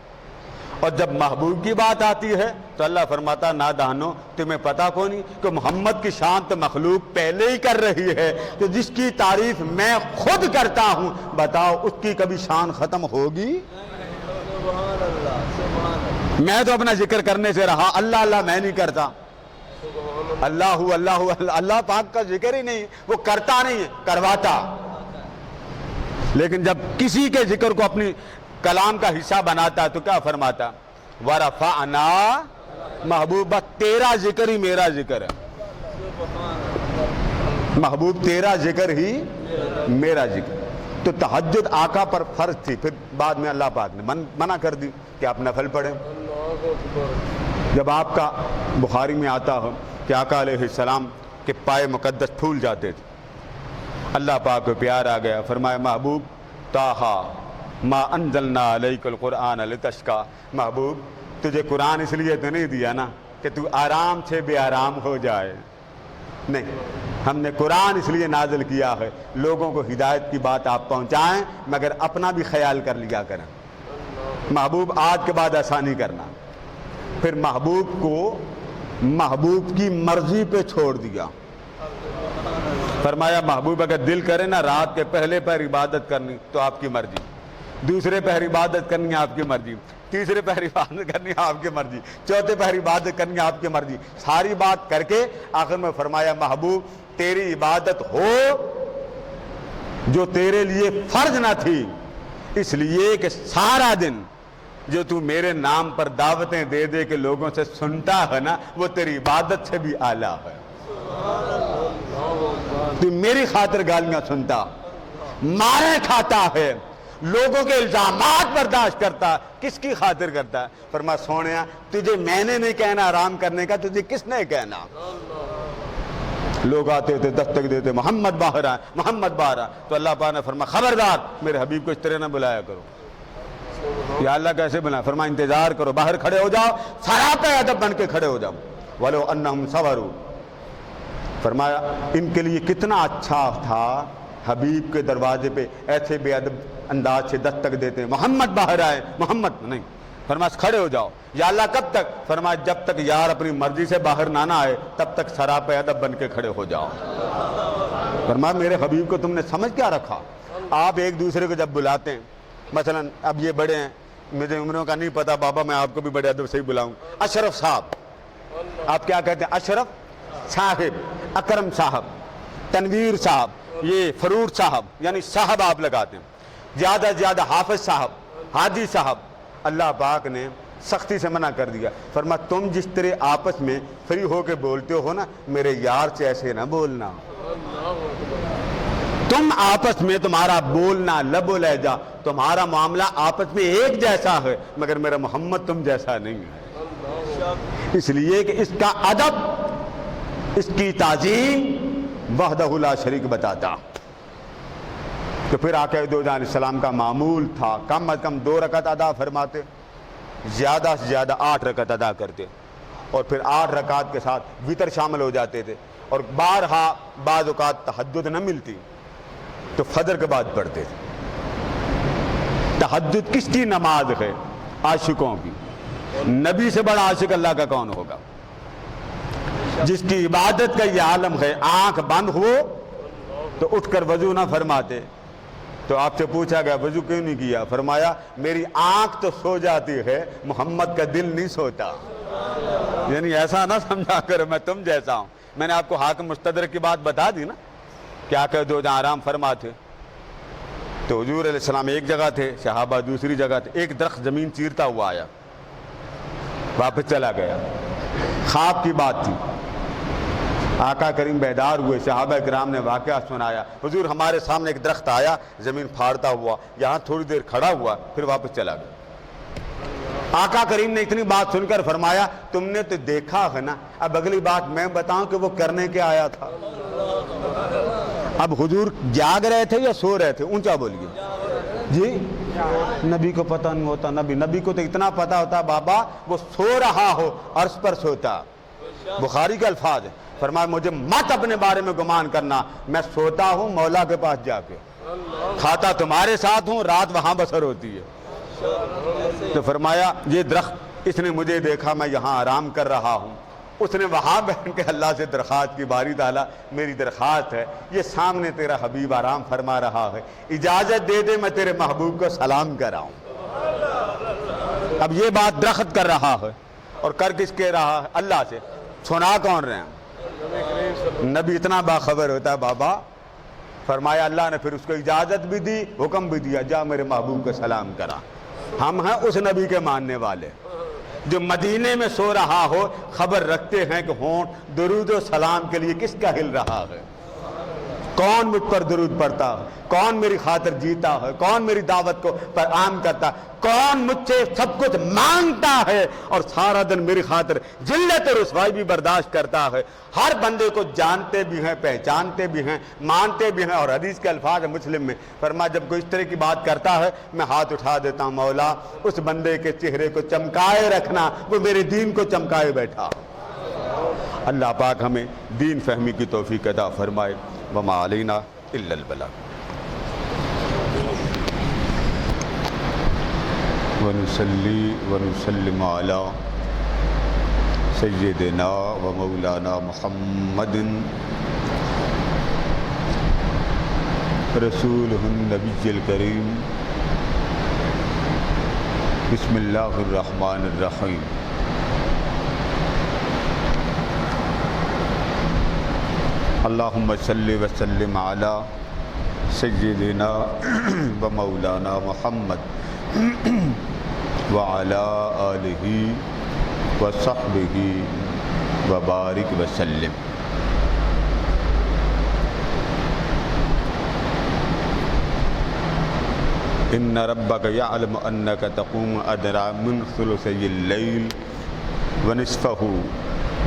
اور جب محبوب کی بات آتی ہے تو اللہ فرماتا نادانو تمہیں پتا کو نہیں کہ محمد کی شان تو مخلوق پہلے ہی کر رہی ہے، تو جس کی تعریف میں خود کرتا ہوں بتاؤ اس کی کبھی شان ختم ہوگی؟ میں تو اپنا ذکر کرنے سے رہا، اللہ اللہ میں نہیں کرتا، اللہ اللہ اللہ پاک کا ذکر ہی نہیں، وہ کرتا نہیں ہے کرواتا۔ لیکن جب کسی کے ذکر کو اپنی کلام کا حصہ بناتا ہے تو کیا فرماتا؟ وَرَفَعْنَا محبوبہ تیرا ذکر ہی میرا ذکر ہے، محبوب تیرا ذکر ہی میرا ذکر۔ تو تہجد آقا پر فرض تھی، پھر بعد میں اللہ پاک نے منع کر دی کہ آپ نفل پڑھیں۔ جب آپ کا بخاری میں آتا ہو کہ آقا علیہ السلام کے پائے مقدس پھول جاتے تھے، اللہ پاک کو پیار آ گیا، فرمایا محبوب طٰہٰ ما انزلنا علیک القرآن لتشقیٰ، محبوب تجھے قرآن اس لیے تو نہیں دیا نا کہ تو آرام سے بے آرام ہو جائے، نہیں، ہم نے قرآن اس لیے نازل کیا ہے لوگوں کو ہدایت کی بات آپ پہنچائیں، مگر اپنا بھی خیال کر لیا کریں۔ محبوب آج کے بعد ایسا نہیں کرنا۔ پھر محبوب کو محبوب کی مرضی پہ چھوڑ دیا، فرمایا محبوب اگر دل کرے نا رات کے پہلے پہر عبادت کرنی تو آپ کی مرضی، دوسرے پہر عبادت کرنی آپ کی مرضی، تیسرے پہر عبادت کرنی آپ کی مرضی، چوتھے پہر عبادت کرنی آپ کی مرضی، ساری بات کر کے آخر میں فرمایا محبوب تیری عبادت ہو جو تیرے لیے فرض نہ تھی، اس لیے کہ سارا دن جو تو میرے نام پر دعوتیں دے دے کے لوگوں سے سنتا ہے نا وہ تیری عبادت سے بھی اعلیٰ ہے۔ تو میری خاطر گالیاں سنتا، مارے کھاتا ہے، لوگوں کے الزامات برداشت کرتا، کس کی خاطر کرتا ہے؟ فرما سونیا تجھے میں نے نہیں کہنا آرام کرنے کا، تجھے کس نے کہنا؟ لوگ آتے ہوتے دستک دیتے محمد باہر آئے، محمد باہر آئے، تو اللہ پاک نے فرما خبردار میرے حبیب کو اس طرح نہ بلایا کرو۔ یا اللہ کیسے بنا؟ فرما انتظار کرو، باہر کھڑے ہو جاؤ، سراپے ادب بن کے کھڑے ہو جاؤ۔ وَلَوْ أَنَّهُمْ صَبَرُوا، فرمایا ان کے لیے کتنا اچھا تھا حبیب کے دروازے پہ ایسے بے ادب انداز سے دستک دیتے محمد باہر آئے، محمد نہیں، فرمایا کھڑے ہو جاؤ۔ یا اللہ کب تک؟ فرمایا جب تک یار اپنی مرضی سے باہر نہ آئے تب تک سراپے ادب بن کے کھڑے ہو جاؤ۔ فرمایا میرے حبیب کو تم نے سمجھ کیا رکھا؟ آپ ایک دوسرے کو جب بلاتے ہیں، مثلا اب یہ بڑے ہیں، مجھے عمروں کا نہیں پتا بابا، میں آپ کو بھی بڑے ادب سے ہی بلاؤں، اشرف صاحب، آپ کیا کہتے ہیں؟ اشرف صاحب، اکرم صاحب، تنویر صاحب، یہ فرور صاحب، یعنی صاحب آپ لگاتے ہیں، زیادہ سے زیادہ حافظ صاحب، حاجی صاحب۔ اللہ پاک نے سختی سے منع کر دیا، فرما تم جس طرح آپس میں فری ہو کے بولتے ہو نا میرے یار سے ایسے نہ بولنا، تم آپس میں تمہارا بولنا لب و لہجہ تمہارا معاملہ آپس میں ایک جیسا ہے، مگر میرا محمد تم جیسا نہیں ہے، اس لیے کہ اس کا ادب، اس کی تعظیم وحدہ لا شریک بتاتا۔ تو پھر آقا دو جہاں علیہ السلام کا معمول تھا کم از کم 2 رکعت ادا فرماتے، زیادہ سے زیادہ 8 رکعت ادا کرتے، اور پھر 8 رکعت کے ساتھ وتر شامل ہو جاتے تھے، اور بارہا بعض اوقات تہجد نہ ملتی تو فجر کے بعد پڑھتے تھے۔ تہجد کس کی نماز ہے؟ عاشقوں کی۔ نبی سے بڑا عاشق اللہ کا کون ہوگا؟ جس کی عبادت کا یہ عالم ہے، آنکھ بند ہو تو اٹھ کر وضو نہ فرماتے، تو آپ سے پوچھا گیا وضو کیوں نہیں کیا؟ فرمایا میری آنکھ تو سو جاتی ہے، محمد کا دل نہیں سوتا۔ یعنی ایسا نہ سمجھا کر میں تم جیسا ہوں۔ میں نے آپ کو حاکم مستدرک کی بات بتا دی نا، کیا کہ دو جہاں آرام فرما تھے، تو حضور علیہ السلام ایک جگہ تھے، صحابہ دوسری جگہ تھے، ایک درخت زمین چیرتا ہوا آیا، واپس چلا گیا، خواب کی بات تھی، آقا کریم بیدار ہوئے، صحابہ کرام نے واقعہ سنایا، حضور ہمارے سامنے ایک درخت آیا زمین پھاڑتا ہوا، یہاں تھوڑی دیر کھڑا ہوا پھر واپس چلا گیا۔ آقا کریم نے اتنی بات سن کر فرمایا تم نے تو دیکھا ہے نا، اب اگلی بات میں بتاؤں کہ وہ کرنے کے آیا تھا۔ اب حضور جاگ رہے تھے یا سو رہے تھے؟ اونچا بولیے جی۔ نبی کو پتہ نہیں ہوتا، نبی کو تو اتنا پتہ ہوتا بابا وہ سو رہا ہو عرش پر سوتا۔ بخاری کے الفاظ ہے، فرمایا مجھے مت اپنے بارے میں گمان کرنا، میں سوتا ہوں مولا کے پاس جا کے، کھاتا تمہارے ساتھ ہوں، رات وہاں بسر ہوتی ہے۔ تو فرمایا یہ درخت اس نے مجھے دیکھا میں یہاں آرام کر رہا ہوں، اس نے وہاں بیٹھ کے اللہ سے درخواست کی، باری تعالیٰ میری درخواست ہے یہ سامنے تیرا حبیب آرام فرما رہا ہے، اجازت دے دے میں تیرے محبوب کو سلام کراؤں۔ اب یہ بات درخت کر رہا ہے، اور کر کس کے رہا ہے؟ اللہ سے۔ سنا کون رہے ہیں؟ نبی اتنا باخبر ہوتا ہے بابا۔ فرمایا اللہ نے پھر اس کو اجازت بھی دی، حکم بھی دیا، جا میرے محبوب کو سلام کرا۔ ہم ہیں اس نبی کے ماننے والے جو مدینے میں سو رہا ہو خبر رکھتے ہیں کہ ہونٹ درود و سلام کے لیے کس کا ہل رہا ہے، کون مجھ پر درود پڑھتا ہے، کون میری خاطر جیتا ہے، کون میری دعوت کو پر عام کرتا ہے، کون مجھ سے سب کچھ مانگتا ہے اور سارا دن میری خاطر ذلت و رسوائی بھی برداشت کرتا ہے۔ ہر بندے کو جانتے بھی ہیں، پہچانتے بھی ہیں، مانتے بھی ہیں، اور حدیث کے الفاظ ہے مسلم میں، فرمایا جب کوئی اس طرح کی بات کرتا ہے میں ہاتھ اٹھا دیتا ہوں، مولا اس بندے کے چہرے کو چمکائے رکھنا، وہ میرے دین کو چمکائے بیٹھا۔ اللہ پاک ہمیں دین فہمی کی توفیق عطا فرمائے۔ وما علینا الا البلاغ۔ ونصلی ونسلم علی سیدنا و مولانا محمد رسولہ النبی الکریم بسم اللہ الرحمن الرحیم اللہم صلی وسلم علی سیدنا و مولانا محمد وعلی آلہ وصحبہ وبارک وسلم۔ ان ربک یعلم انک تقوم ادنی من ثلثی اللیل ونصفہ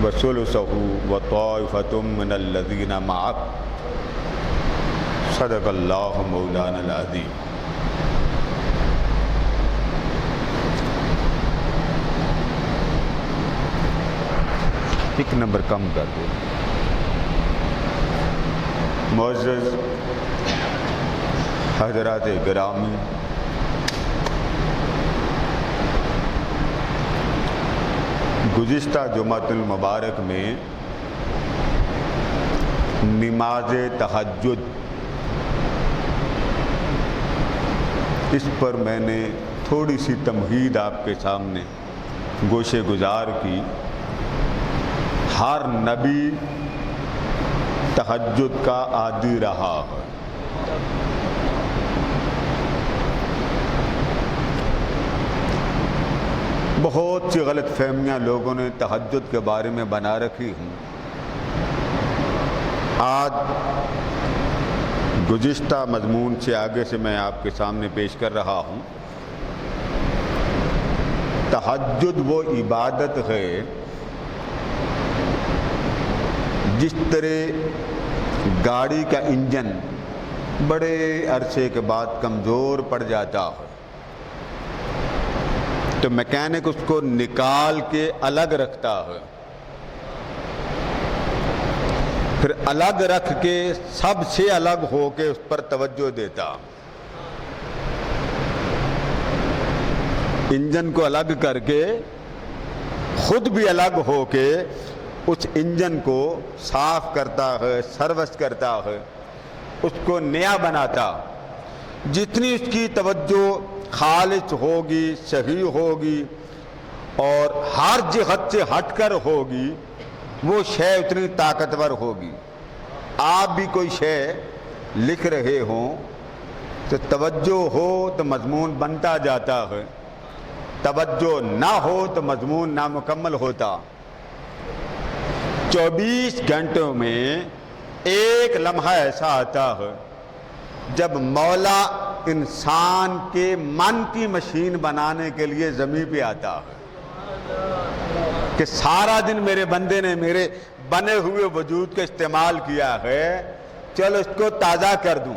وثلثہ وطائفۃ من الذین معک صدق اللہ مولانا العظیم۔ ایک نمبر کم کر دو۔ معزز حضرات گرامی، گزشتہ جمعۃ المبارک میں نماز تہجد اس پر میں نے تھوڑی سی تمہید آپ کے سامنے گوشے گزار کی۔ ہر نبی تہجد کا عادی رہا ہے۔ بہت سی غلط فہمیاں لوگوں نے تہجد کے بارے میں بنا رکھی ہیں۔ آج گزشتہ مضمون سے آگے سے میں آپ کے سامنے پیش کر رہا ہوں۔ تہجد وہ عبادت ہے جس طرح گاڑی کا انجن بڑے عرصے کے بعد کمزور پڑ جاتا ہے تو میکینک اس کو نکال کے الگ رکھتا ہے، پھر الگ رکھ کے سب سے الگ ہو کے اس پر توجہ دیتا، انجن کو الگ کر کے خود بھی الگ ہو کے اس انجن کو صاف کرتا ہے، سروس کرتا ہے، اس کو نیا بناتا۔ جتنی اس کی توجہ خالص ہوگی، صحیح ہوگی اور ہر جہت سے ہٹ کر ہوگی، وہ شے اتنی طاقتور ہوگی۔ آپ بھی کوئی شے لکھ رہے ہوں تو توجہ ہو تو مضمون بنتا جاتا ہے، توجہ نہ ہو تو مضمون نامکمل ہوتا۔ 24 گھنٹوں میں ایک لمحہ ایسا آتا ہے جب مولا انسان کے من کی مشین بنانے کے لیے زمین پہ آتا ہے کہ سارا دن میرے بندے نے میرے بنے ہوئے وجود کا استعمال کیا ہے، چلو اس کو تازہ کر دوں۔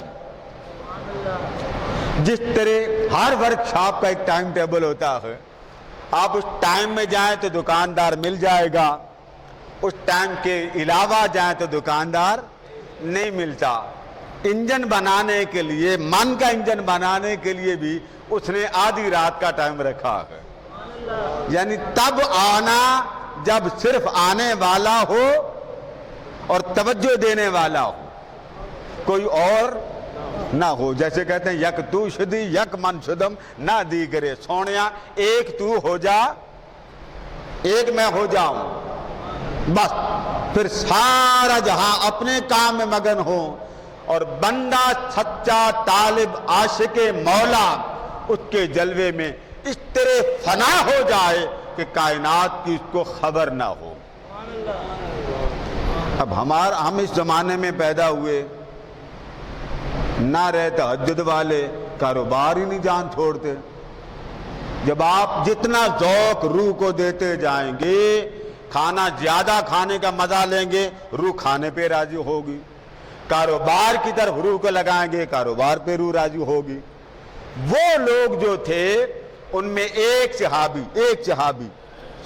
جس طرح ہر ورک شاپ کا ایک ٹائم ٹیبل ہوتا ہے، آپ اس ٹائم میں جائیں تو دکاندار مل جائے گا، اس ٹائم کے علاوہ جائیں تو دکاندار نہیں ملتا۔ انجن بنانے کے لیے، من کا انجن بنانے کے لیے بھی اس نے آدھی رات کا ٹائم رکھا ہے، یعنی تب آنا جب صرف آنے والا ہو اور توجہ دینے والا ہو، کوئی اور نہ ہو۔ جیسے کہتے ہیں یک تو شدی یک من شدم نہ دیگرے، سونیا ایک تو ہو جا ایک میں ہو جاؤں، بس پھر سارا جہاں اپنے کام میں مگن ہو اور بندہ سچا طالب عاشق مولا اس کے جلوے میں اس طرح فنا ہو جائے کہ کائنات کی اس کو خبر نہ ہو۔ اب ہم اس زمانے میں پیدا ہوئے، نہ رہے تہجد والے، کاروبار ہی نہیں جان چھوڑتے۔ جب آپ جتنا ذوق روح کو دیتے جائیں گے، کھانا زیادہ کھانے کا مزہ لیں گے، روح کھانے پہ راضی ہوگی۔ کاروبار کی طرف روح کو لگائیں گے، کاروبار پہ روح راضی ہوگی۔ وہ لوگ جو تھے ان میں ایک صحابی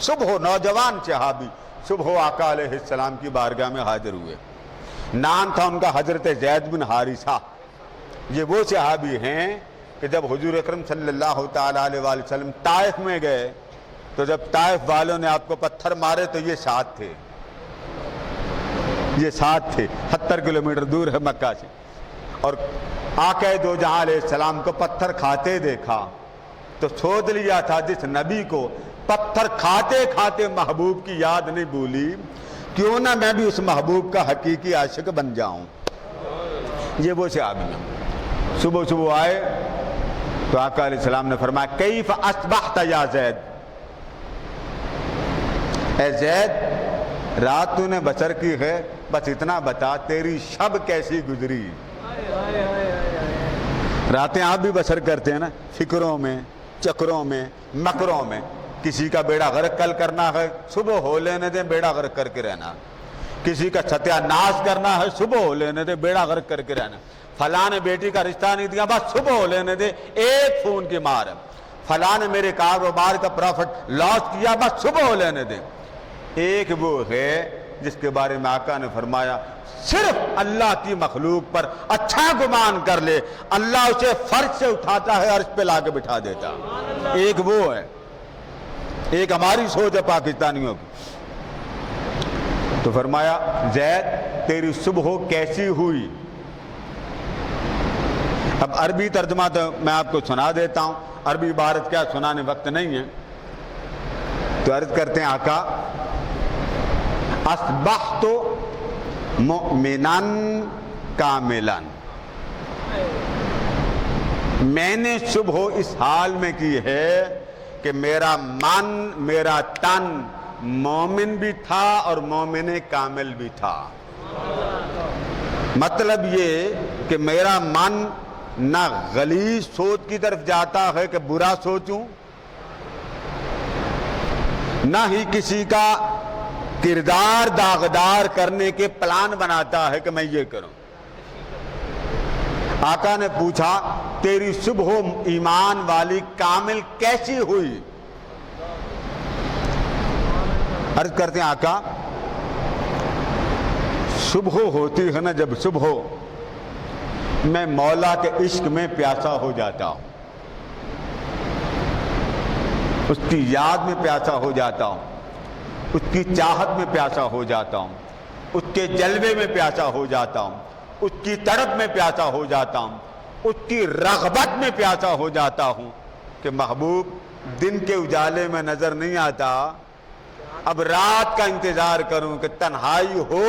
صبح نوجوان صحابی صبح آقا علیہ السلام کی بارگاہ میں حاضر ہوئے۔ نام تھا ان کا حضرت زید بن حارثہ۔ یہ وہ صحابی ہیں کہ جب حضور اکرم صلی اللہ تعالیٰ علیہ وآلہ وسلم طائف میں گئے تو جب طائف والوں نے آپ کو پتھر مارے تو یہ ساتھ تھے، 70 کلومیٹر دور ہے مکہ سے، اور آقا دو جہاں علیہ السلام کو پتھر کھاتے دیکھا تو سوچ لیا تھا جس نبی کو پتھر کھاتے کھاتے محبوب کی یاد نہیں بھولی، کیوں نہ میں بھی اس محبوب کا حقیقی عاشق بن جاؤں۔ یہ وہ صحابی ہیں۔ صبح صبح آئے تو آقا علیہ السلام نے فرمایا کیف اصبحت یا زید، اے زید رات تو نے بسر کی ہے، بس اتنا بتا تیری شب کیسی گزری۔ راتیں آپ بھی بسر کرتے ہیں نا، فکروں میں، چکروں میں، مکروں میں۔ کسی کا بیڑا غرق کل کرنا ہے، صبح ہو لینے دیں، بیڑا غرق کر کے رہنا۔ کسی کا ستیہ ناش کرنا ہے، صبح ہو لینے دیں، بیڑا غرق کر کے رہنا۔ فلاں نے بیٹی کا رشتہ نہیں دیا، بس صبح ہو لینے دے، ایک فون کی مار ہے۔ فلاں نے میرے کاروبار کا پروفٹ لاس کیا، بس صبح ہو لینے دے۔ ایک وہ ہے جس کے بارے میں آقا نے فرمایا صرف اللہ کی مخلوق پر اچھا گمان کر لے، اللہ اسے فرش سے اٹھاتا ہے، عرش پہ لا کے بٹھا دیتا۔ ایک وہ ہے، ایک ہماری سوچ ہے پاکستانیوں کی۔ تو فرمایا زید تیری صبح کیسی ہوئی؟ اب عربی ترجمہ تو میں آپ کو سنا دیتا ہوں، عربی عبارت کیا سنانے وقت نہیں ہے، تو عرض کرتے ہیں آقا اصبحت مؤمناً کاملاً، میں نے صبح اس حال میں کی ہے کہ میرا من، میرا تن مومن بھی تھا اور مومن کامل بھی تھا۔ مطلب یہ کہ میرا من نہ غلیظ سوچ کی طرف جاتا ہے کہ برا سوچوں، نہ ہی کسی کا کردار داغدار کرنے کے پلان بناتا ہے کہ میں یہ کروں۔ آقا نے پوچھا تیری صبح ایمان والی کامل کیسی ہوئی؟ عرض کرتے ہیں آقا صبح ہوتی ہے نا، جب صبح میں مولا کے عشق میں پیاسا ہو جاتا ہوں، اس کی یاد میں پیاسا ہو جاتا ہوں، اس کی چاہت میں پیاسا ہو جاتا ہوں، اس کے جلوے میں پیاسا ہو جاتا ہوں، اس کی تڑپ میں پیاسا ہو جاتا ہوں، اس کی رغبت میں پیاسا ہو جاتا ہوں کہ محبوب دن کے اجالے میں نظر نہیں آتا، اب رات کا انتظار کروں کہ تنہائی ہو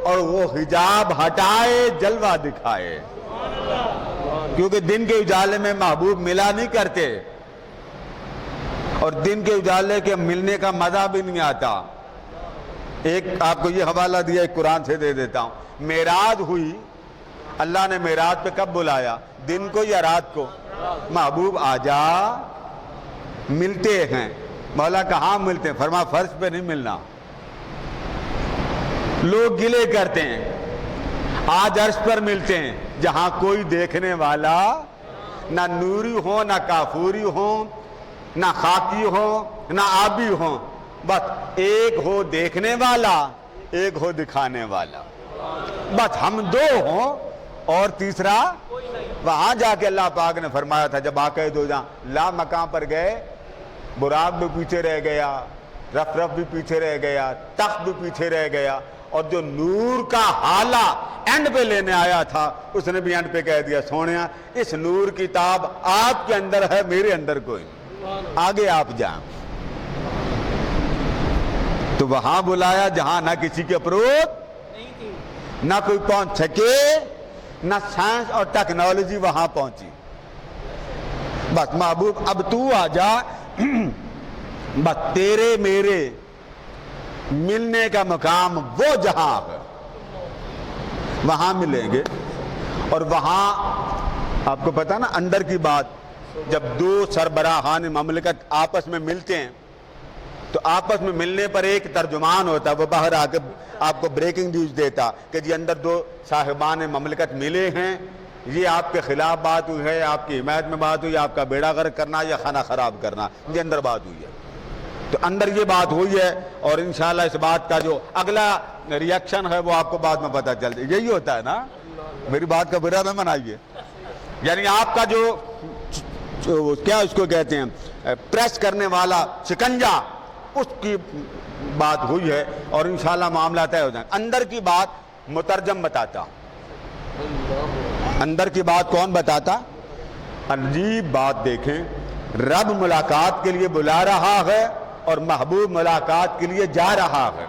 اور وہ حجاب ہٹائے، جلوہ دکھائے، کیونکہ دن کے اجالے میں محبوب ملا نہیں کرتے، اور دن کے اجالے کے ملنے کا مزہ بھی نہیں آتا۔ ایک آپ کو یہ حوالہ دیا، ایک قرآن سے دے دیتا ہوں۔ معراج ہوئی، اللہ نے معراج پہ کب بلایا؟ دن کو یا رات کو؟ محبوب آجا، ملتے ہیں۔ مولا کہاں ملتے ہیں؟ فرما فرش پہ نہیں ملنا۔ لوگ گلے کرتے ہیں، آج عرش پر ملتے ہیں جہاں کوئی دیکھنے والا نہ نوری ہو، نہ کافوری ہو، نہ خاکی ہو، نہ آبی ہو، بس ایک ہو دیکھنے والا، ایک ہو دکھانے والا، بس ہم دو ہوں اور تیسرا وہاں جا کے اللہ پاک نے فرمایا تھا جب آقا دو جہاں لا مقام پر گئے، براق بھی پیچھے رہ گیا، رف رف بھی پیچھے رہ گیا، تخت بھی پیچھے رہ گیا، اور جو نور کا حالہ اینڈ پہ لینے آیا تھا اس نے بھی اینڈ پہ کہہ دیا سونیا اس نور کی تاب آپ کے اندر ہے، میرے اندر کوئی نہیں، آگے آپ جائیں۔ تو وہاں بلایا جہاں نہ کسی کے اپروچ، نہ کوئی پہنچ سکے، نہ سائنس اور ٹیکنالوجی وہاں پہنچی۔ بس محبوب اب تو آ جا، بس تیرے میرے ملنے کا مقام وہ جہاں ہے، وہاں ملیں گے۔ اور وہاں آپ کو پتا نا اندر کی بات، جب دو سربراہان مملکت آپس میں ملتے ہیں تو آپس میں ملنے پر ایک ترجمان ہوتا ہے، وہ باہر آ کے آپ کو بریکنگ نیوز دیتا کہ جی اندر دو صاحبان مملکت ملے ہیں، یہ آپ کے خلاف بات ہوئی ہے، آپ کی حمایت میں بات ہوئی، آپ کا بیڑا غرق کرنا یا کھانا خراب کرنا، یہ اندر بات ہوئی ہے۔ تو اندر یہ بات ہوئی ہے، اور انشاءاللہ اس بات کا جو اگلا ریاکشن ہے وہ آپ کو بعد میں پتہ چل جائے۔ یہی ہوتا ہے نا، میری بات کا برا نہ منائیے، یعنی آپ کا جو کیا اس کو کہتے ہیں پریس کرنے والا شکنجا، اس کی بات ہوئی ہے، اور انشاءاللہ معاملہ طے ہو جائیں۔ اندر کی بات مترجم بتاتا ہوں۔ اندر کی بات کون بتاتا؟ عجیب بات دیکھیں، رب ملاقات کے لیے بلا رہا ہے اور محبوب ملاقات کے لیے جا رہا ہے۔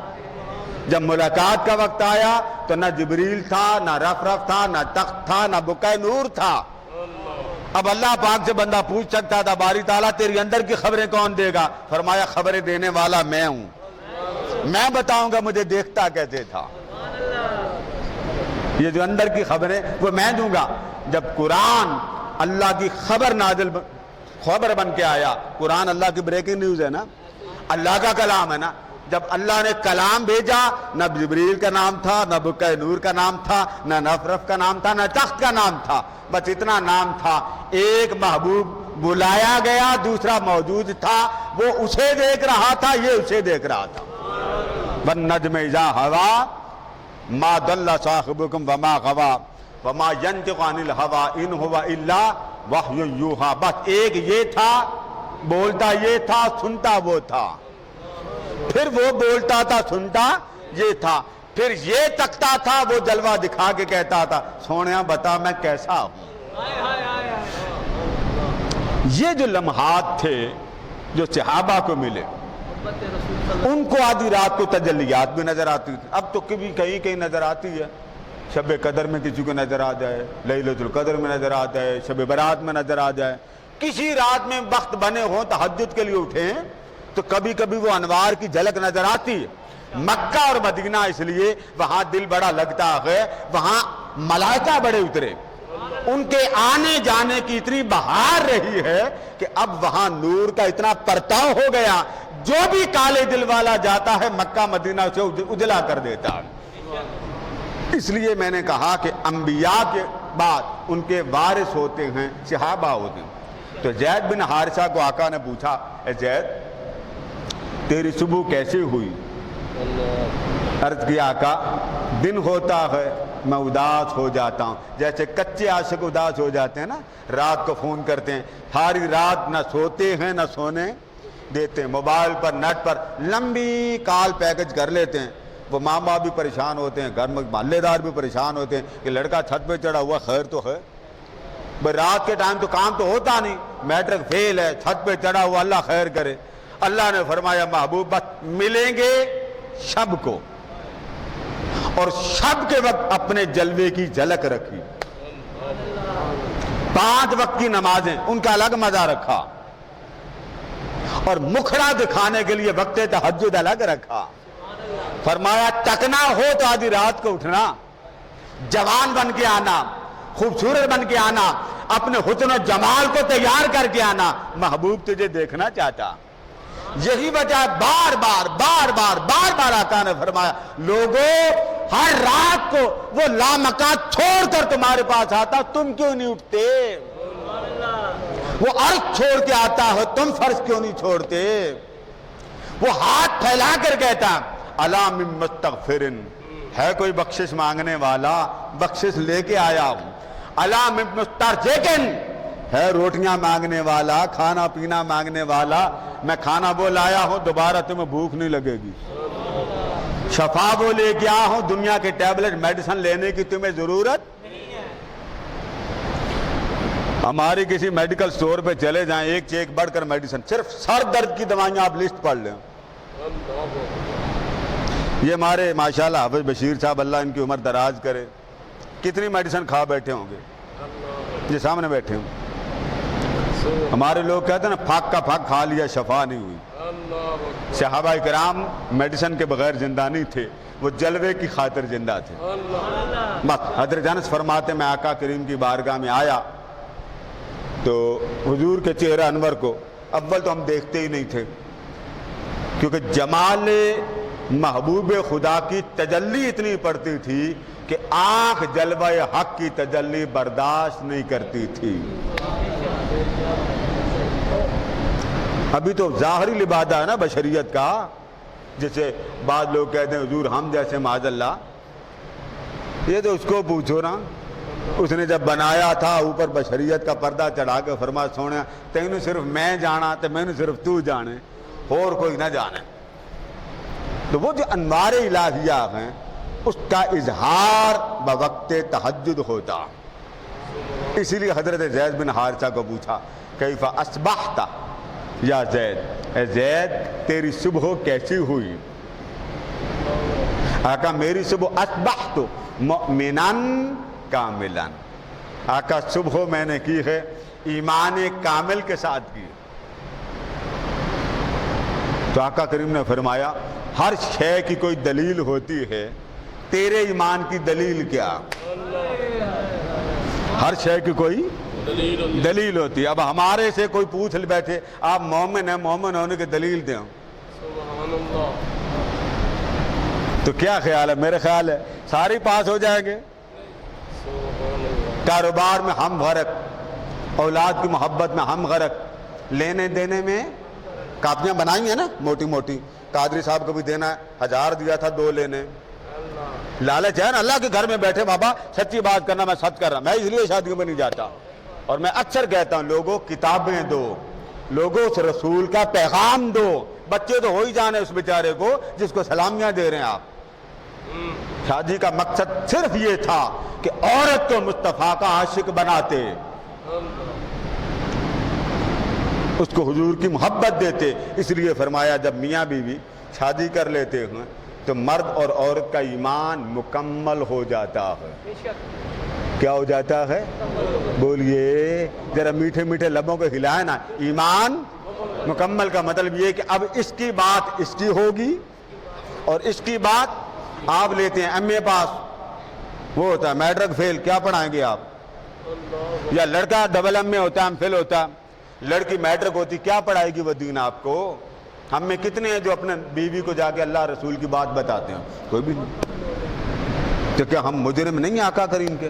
جب ملاقات کا وقت آیا تو نہ جبریل تھا، نہ رف تھا، نہ تخت تھا، نہ بکائے نور تھا۔ اب اللہ پاک سے بندہ پوچھ سکتا تھا باری تعالیٰ تیری اندر کی خبریں کون دے گا؟ فرمایا خبریں دینے والا میں ہوں، میں بتاؤں گا مجھے دیکھتا کیسے تھا۔ یہ جو اندر کی خبریں وہ میں دوں گا۔ جب قرآن اللہ کی خبر بن کے آیا، قرآن اللہ کی بریکنگ نیوز ہے نا، اللہ کا کلام ہے نا۔ جب اللہ نے کلام بھیجا، نہ جبریل کا نام تھا، نہ بکہ نور کا نام تھا، نہ نفرف کا نام تھا، نہ تخت کا نام تھا، بس اتنا نام تھا۔ ایک محبوب بلایا گیا، دوسرا موجود تھا، وہ اسے دیکھ رہا تھا، یہ اسے دیکھ رہا تھا۔ وَالنَّجْمِ إِذَا هَوَىٰ مَا ضَلَّ صَاحِبُكُمْ وَمَا غَوَىٰ وَمَا يَنطِقُ عَنِ الْهَوَىٰ إِنْ هُوَ إِلَّا وَحْيٌ يُوحَىٰ۔ بس ایک یہ تھا، بولتا یہ تھا، سنتا وہ تھا۔ پھر وہ بولتا تھا، سنتا یہ تھا، پھر یہ تکتا تھا، وہ جلوہ دکھا کے کہتا تھا سونیا بتا میں کیسا ہوں۔ یہ جو لمحات تھے جو صحابہ کو ملے، ان کو آدھی رات کو تجلیات بھی نظر آتی تھی۔ اب تو کبھی کہیں کہیں نظر آتی ہے، شب قدر میں کسی کو نظر آ جائے، لیلۃ القدر میں نظر آ جائے، شب برات میں نظر آ جائے، کسی رات میں وقت بنے ہوں تہجد کے لیے اٹھیں تو کبھی کبھی وہ انوار کی جھلک نظر آتی ہے۔ مکہ اور مدینہ اس لیے وہاں دل بڑا لگتا ہے، وہاں ملائکہ بڑے اترے، ان کے آنے جانے کی اتنی بہار رہی ہے کہ اب وہاں نور کا اتنا پرتاؤ ہو گیا، جو بھی کالے دل والا جاتا ہے مکہ مدینہ سے اجلا کر دیتا ہے۔ اس لیے میں نے کہا کہ انبیاء کے بعد ان کے وارث ہوتے ہیں صحابہ ہوتے ہیں۔ تو زید بن حارثہ کو آقا نے پوچھا اے زید تیری صبح کیسے ہوئی؟ عرض کیا آقا دن ہوتا ہے میں اداس ہو جاتا ہوں، جیسے کچے عاشق اداس ہو جاتے ہیں نا، رات کو فون کرتے ہیں، ساری رات نہ سوتے ہیں نہ سونے دیتے ہیں، موبائل پر نیٹ پر لمبی کال پیکج کر لیتے ہیں۔ وہ ماں باپ بھی پریشان ہوتے ہیں، گھر میں محلے دار بھی پریشان ہوتے ہیں کہ لڑکا چھت پہ چڑھا ہوا خیر تو ہے، بھائی رات کے ٹائم تو کام تو ہوتا نہیں، میٹرک فیل ہے، چھت پہ چڑھا ہوا اللہ خیر کرے۔ اللہ نے فرمایا محبوب بس ملیں گے شب کو، اور شب کے وقت اپنے جلوے کی جھلک رکھی، 5 وقت کی نمازیں ان کا الگ مزہ رکھا، اور مکھڑا دکھانے کے لیے وقت تہجد الگ رکھا۔ فرمایا تکنا ہو تو آدھی رات کو اٹھنا، جوان بن کے آنا، خوبصورت بن کے آنا، اپنے حسن و جمال کو تیار کر کے آنا، محبوب تجھے دیکھنا چاہتا۔ یہی وجہ بار بار آقا نے فرمایا لوگوں ہر رات کو وہ لامکان چھوڑ کر تمہارے پاس آتا، تم کیوں نہیں اٹھتے؟ وہ عرض چھوڑ کے آتا ہے، تم فرض کیوں نہیں چھوڑتے؟ وہ ہاتھ پھیلا کر کہتا الا من مستغفرن، ہے کوئی بخشش مانگنے والا؟ بخشش لے کے آیا ہوں۔ الا من مسترزقن، ہے روٹیاں مانگنے والا، کھانا پینا مانگنے والا؟ میں کھانا وہ لایا ہوں، دوبارہ تمہیں بھوک نہیں لگے گی۔ شفا وہ لے کے آیا ہوں، دنیا کے ٹیبلٹ میڈیسن لینے کی تمہیں ضرورت نہیں ہے۔ ہماری کسی میڈیکل سٹور پہ چلے جائیں، ایک سے ایک بڑھ کر میڈیسن، صرف سر درد کی دوائیاں آپ لسٹ پڑھ لیں۔ یہ ہمارے ماشاءاللہ حافظ بشیر صاحب اللہ ان کی عمر دراز کرے، کتنی میڈیسن کھا بیٹھے ہوں گے، یہ سامنے بیٹھے ہوں۔ ہمارے لوگ کہتے ہیں نا پھاک کا پھاک کھا لیا شفا نہیں ہوئی۔ صحابہ کرام میڈیسن کے بغیر زندہ نہیں تھے، وہ جلوے کی خاطر زندہ تھے۔ حضرت انس فرماتے میں آقا کریم کی بارگاہ میں آیا تو حضور کے چہرہ انور کو اول تو ہم دیکھتے ہی نہیں تھے، کیونکہ جمال محبوب خدا کی تجلی اتنی پڑتی تھی کہ آنکھ جلوہ حق کی تجلی برداشت نہیں کرتی تھی۔ ابھی تو ظاہری لبادہ ہے نا بشریت کا، جسے بعض لوگ کہتے ہیں حضور ہم جیسے معاذ اللہ، یہ تو اس کو پوچھو نا، اس نے جب بنایا تھا اوپر بشریت کا پردہ چڑھا کے فرمایا سونے تینوں صرف میں جانا تے میں نے صرف تو جانے، اور کوئی نہ جانے۔ تو وہ جو انوار الہیہ ہیں اس کا اظہار بوقت تہجد ہوتا۔ اسی لیے حضرت زید بن حارثہ کو پوچھا کیف اصبحت یا زید، اے زید تیری صبح کیسی ہوئی؟ آقا میری صبح اصبحت مؤمنا کاملا، آقا صبح میں نے کی ہے ایمان کامل کے ساتھ کی۔ تو آقا کریم نے فرمایا ہر شے کی کوئی دلیل ہوتی ہے، تیرے ایمان کی دلیل کیا؟ ہر شے کی کوئی دلیل ہوتی ہے۔ اب ہمارے سے کوئی پوچھ بیٹھے آپ مومن ہیں، مومن ہونے کی دلیل دیں، تو کیا خیال ہے؟ میرے خیال ہے ساری پاس ہو جائیں گے۔ کاروبار میں ہم غرق، اولاد کی محبت میں ہم غرق، لینے دینے میں کاپیاں بنائی ہیں نا موٹی موٹی، قادری صاحب کو بھی دینا ہے، 1000 دیا تھا 2 لینے، لالچ ہے نا۔ اللہ کے گھر میں بیٹھے بابا سچی بات کرنا، میں سچ کر رہا، میں اس لیے شادیوں میں نہیں جاتا، اور میں اکثر کہتا ہوں لوگوں کتابیں دو، لوگوں سے رسول کا پیغام دو، بچے تو ہو ہی جانے اس بیچارے کو جس کو سلامیاں دے رہے ہیں آپ۔ شادی کا مقصد صرف یہ تھا کہ عورت کو مصطفیٰ کا عاشق بناتے، اس کو حضور کی محبت دیتے۔ اس لیے فرمایا جب میاں بیوی شادی کر لیتے ہیں تو مرد اور عورت کا ایمان مکمل ہو جاتا ہے۔ کیا ہو جاتا ہے؟ بولیے ذرا میٹھے میٹھے لبوں کو ہلائے نا۔ ایمان مکمل کا مطلب یہ کہ اب اس کی بات اس کی ہوگی اور اس کی بات آپ لیتے ہیں ایم اے پاس، وہ ہوتا ہے میٹرک فیل، کیا پڑھائیں گے آپ؟ یا لڑکا ڈبل ایم اے ہوتا ہے، ایم فیل ہوتا ہے، لڑکی میٹرک ہوتی، کیا پڑھائے گی وہ دین آپ کو؟ ہم میں کتنے ہیں جو اپنے بیوی کو جا کے اللہ رسول کی بات بتاتے ہیں؟ کوئی بھی نہیں۔ تو کیا ہم مجرم نہیں ہیں آقا کریم کے؟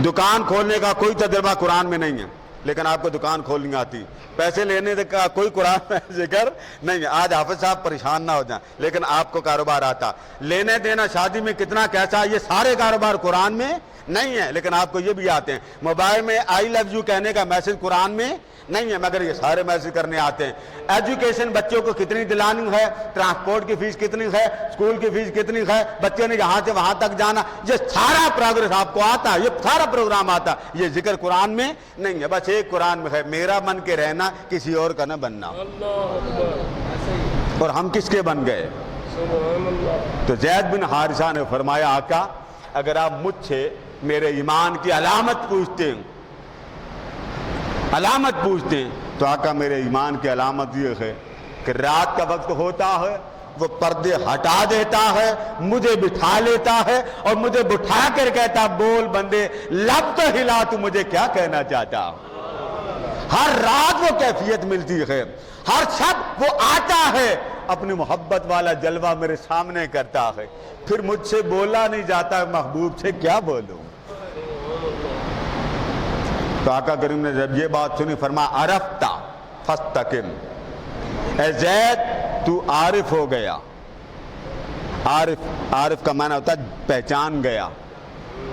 دکان کھولنے کا کوئی تجربہ قرآن میں نہیں ہے، لیکن آپ کو دکان کھولنی آتی، پیسے لینے کا کوئی قرآن میں ذکر نہیں ہے۔ آج حافظ صاحب پریشان نہ ہو جائیں، لیکن آپ کو کاروبار آتا، لینے دینا شادی میں کتنا کیسا، یہ سارے کاروبار قرآن میں نہیں ہے، لیکن آپ کو یہ بھی آتے ہیں۔ موبائل میں آئی لو یو کہنے کا میسج قرآن میں نہیں ہے، مگر یہ سارے میسج کرنے آتے ہیں۔ ایجوکیشن بچوں کو کتنی دلانی ہے، ٹرانسپورٹ کی فیس کتنی ہے، اسکول کی فیس کتنی ہے، بچے نے یہاں سے وہاں تک جانا، یہ سارا پروگرس آپ کو آتا، یہ سارا پروگرام آتا، یہ ذکر قرآن میں نہیں ہے۔ بس ایک قرآن میں ہے، میرا بن کے رہنا، کسی اور کا نہ بننا۔ اور ہم کس کے بن گئے؟ تو زید بن حارثہ نے فرمایا آقا اگر آپ مجھ سے میرے ایمان کی علامت پوچھتے ہیں، علامت پوچھتے ہیں تو آقا میرے ایمان کی علامت یہ ہے کہ رات کا وقت ہوتا ہے وہ پردے ہٹا دیتا ہے، مجھے بٹھا لیتا ہے اور مجھے بٹھا کر کہتا بول بندے، لب تو ہلا، تو مجھے کیا کہنا چاہتا؟ ہر رات وہ کیفیت ملتی ہے، ہر شب وہ آتا ہے، اپنی محبت والا جلوہ میرے سامنے کرتا ہے، پھر مجھ سے بولا نہیں جاتا، محبوب سے کیا بولوں؟ تو آقا کریم نے جب یہ بات سنی فرما عرفتا فاستقم، اے زید تو عارف ہو گیا۔ عارف کا معنی ہوتا ہے پہچان گیا،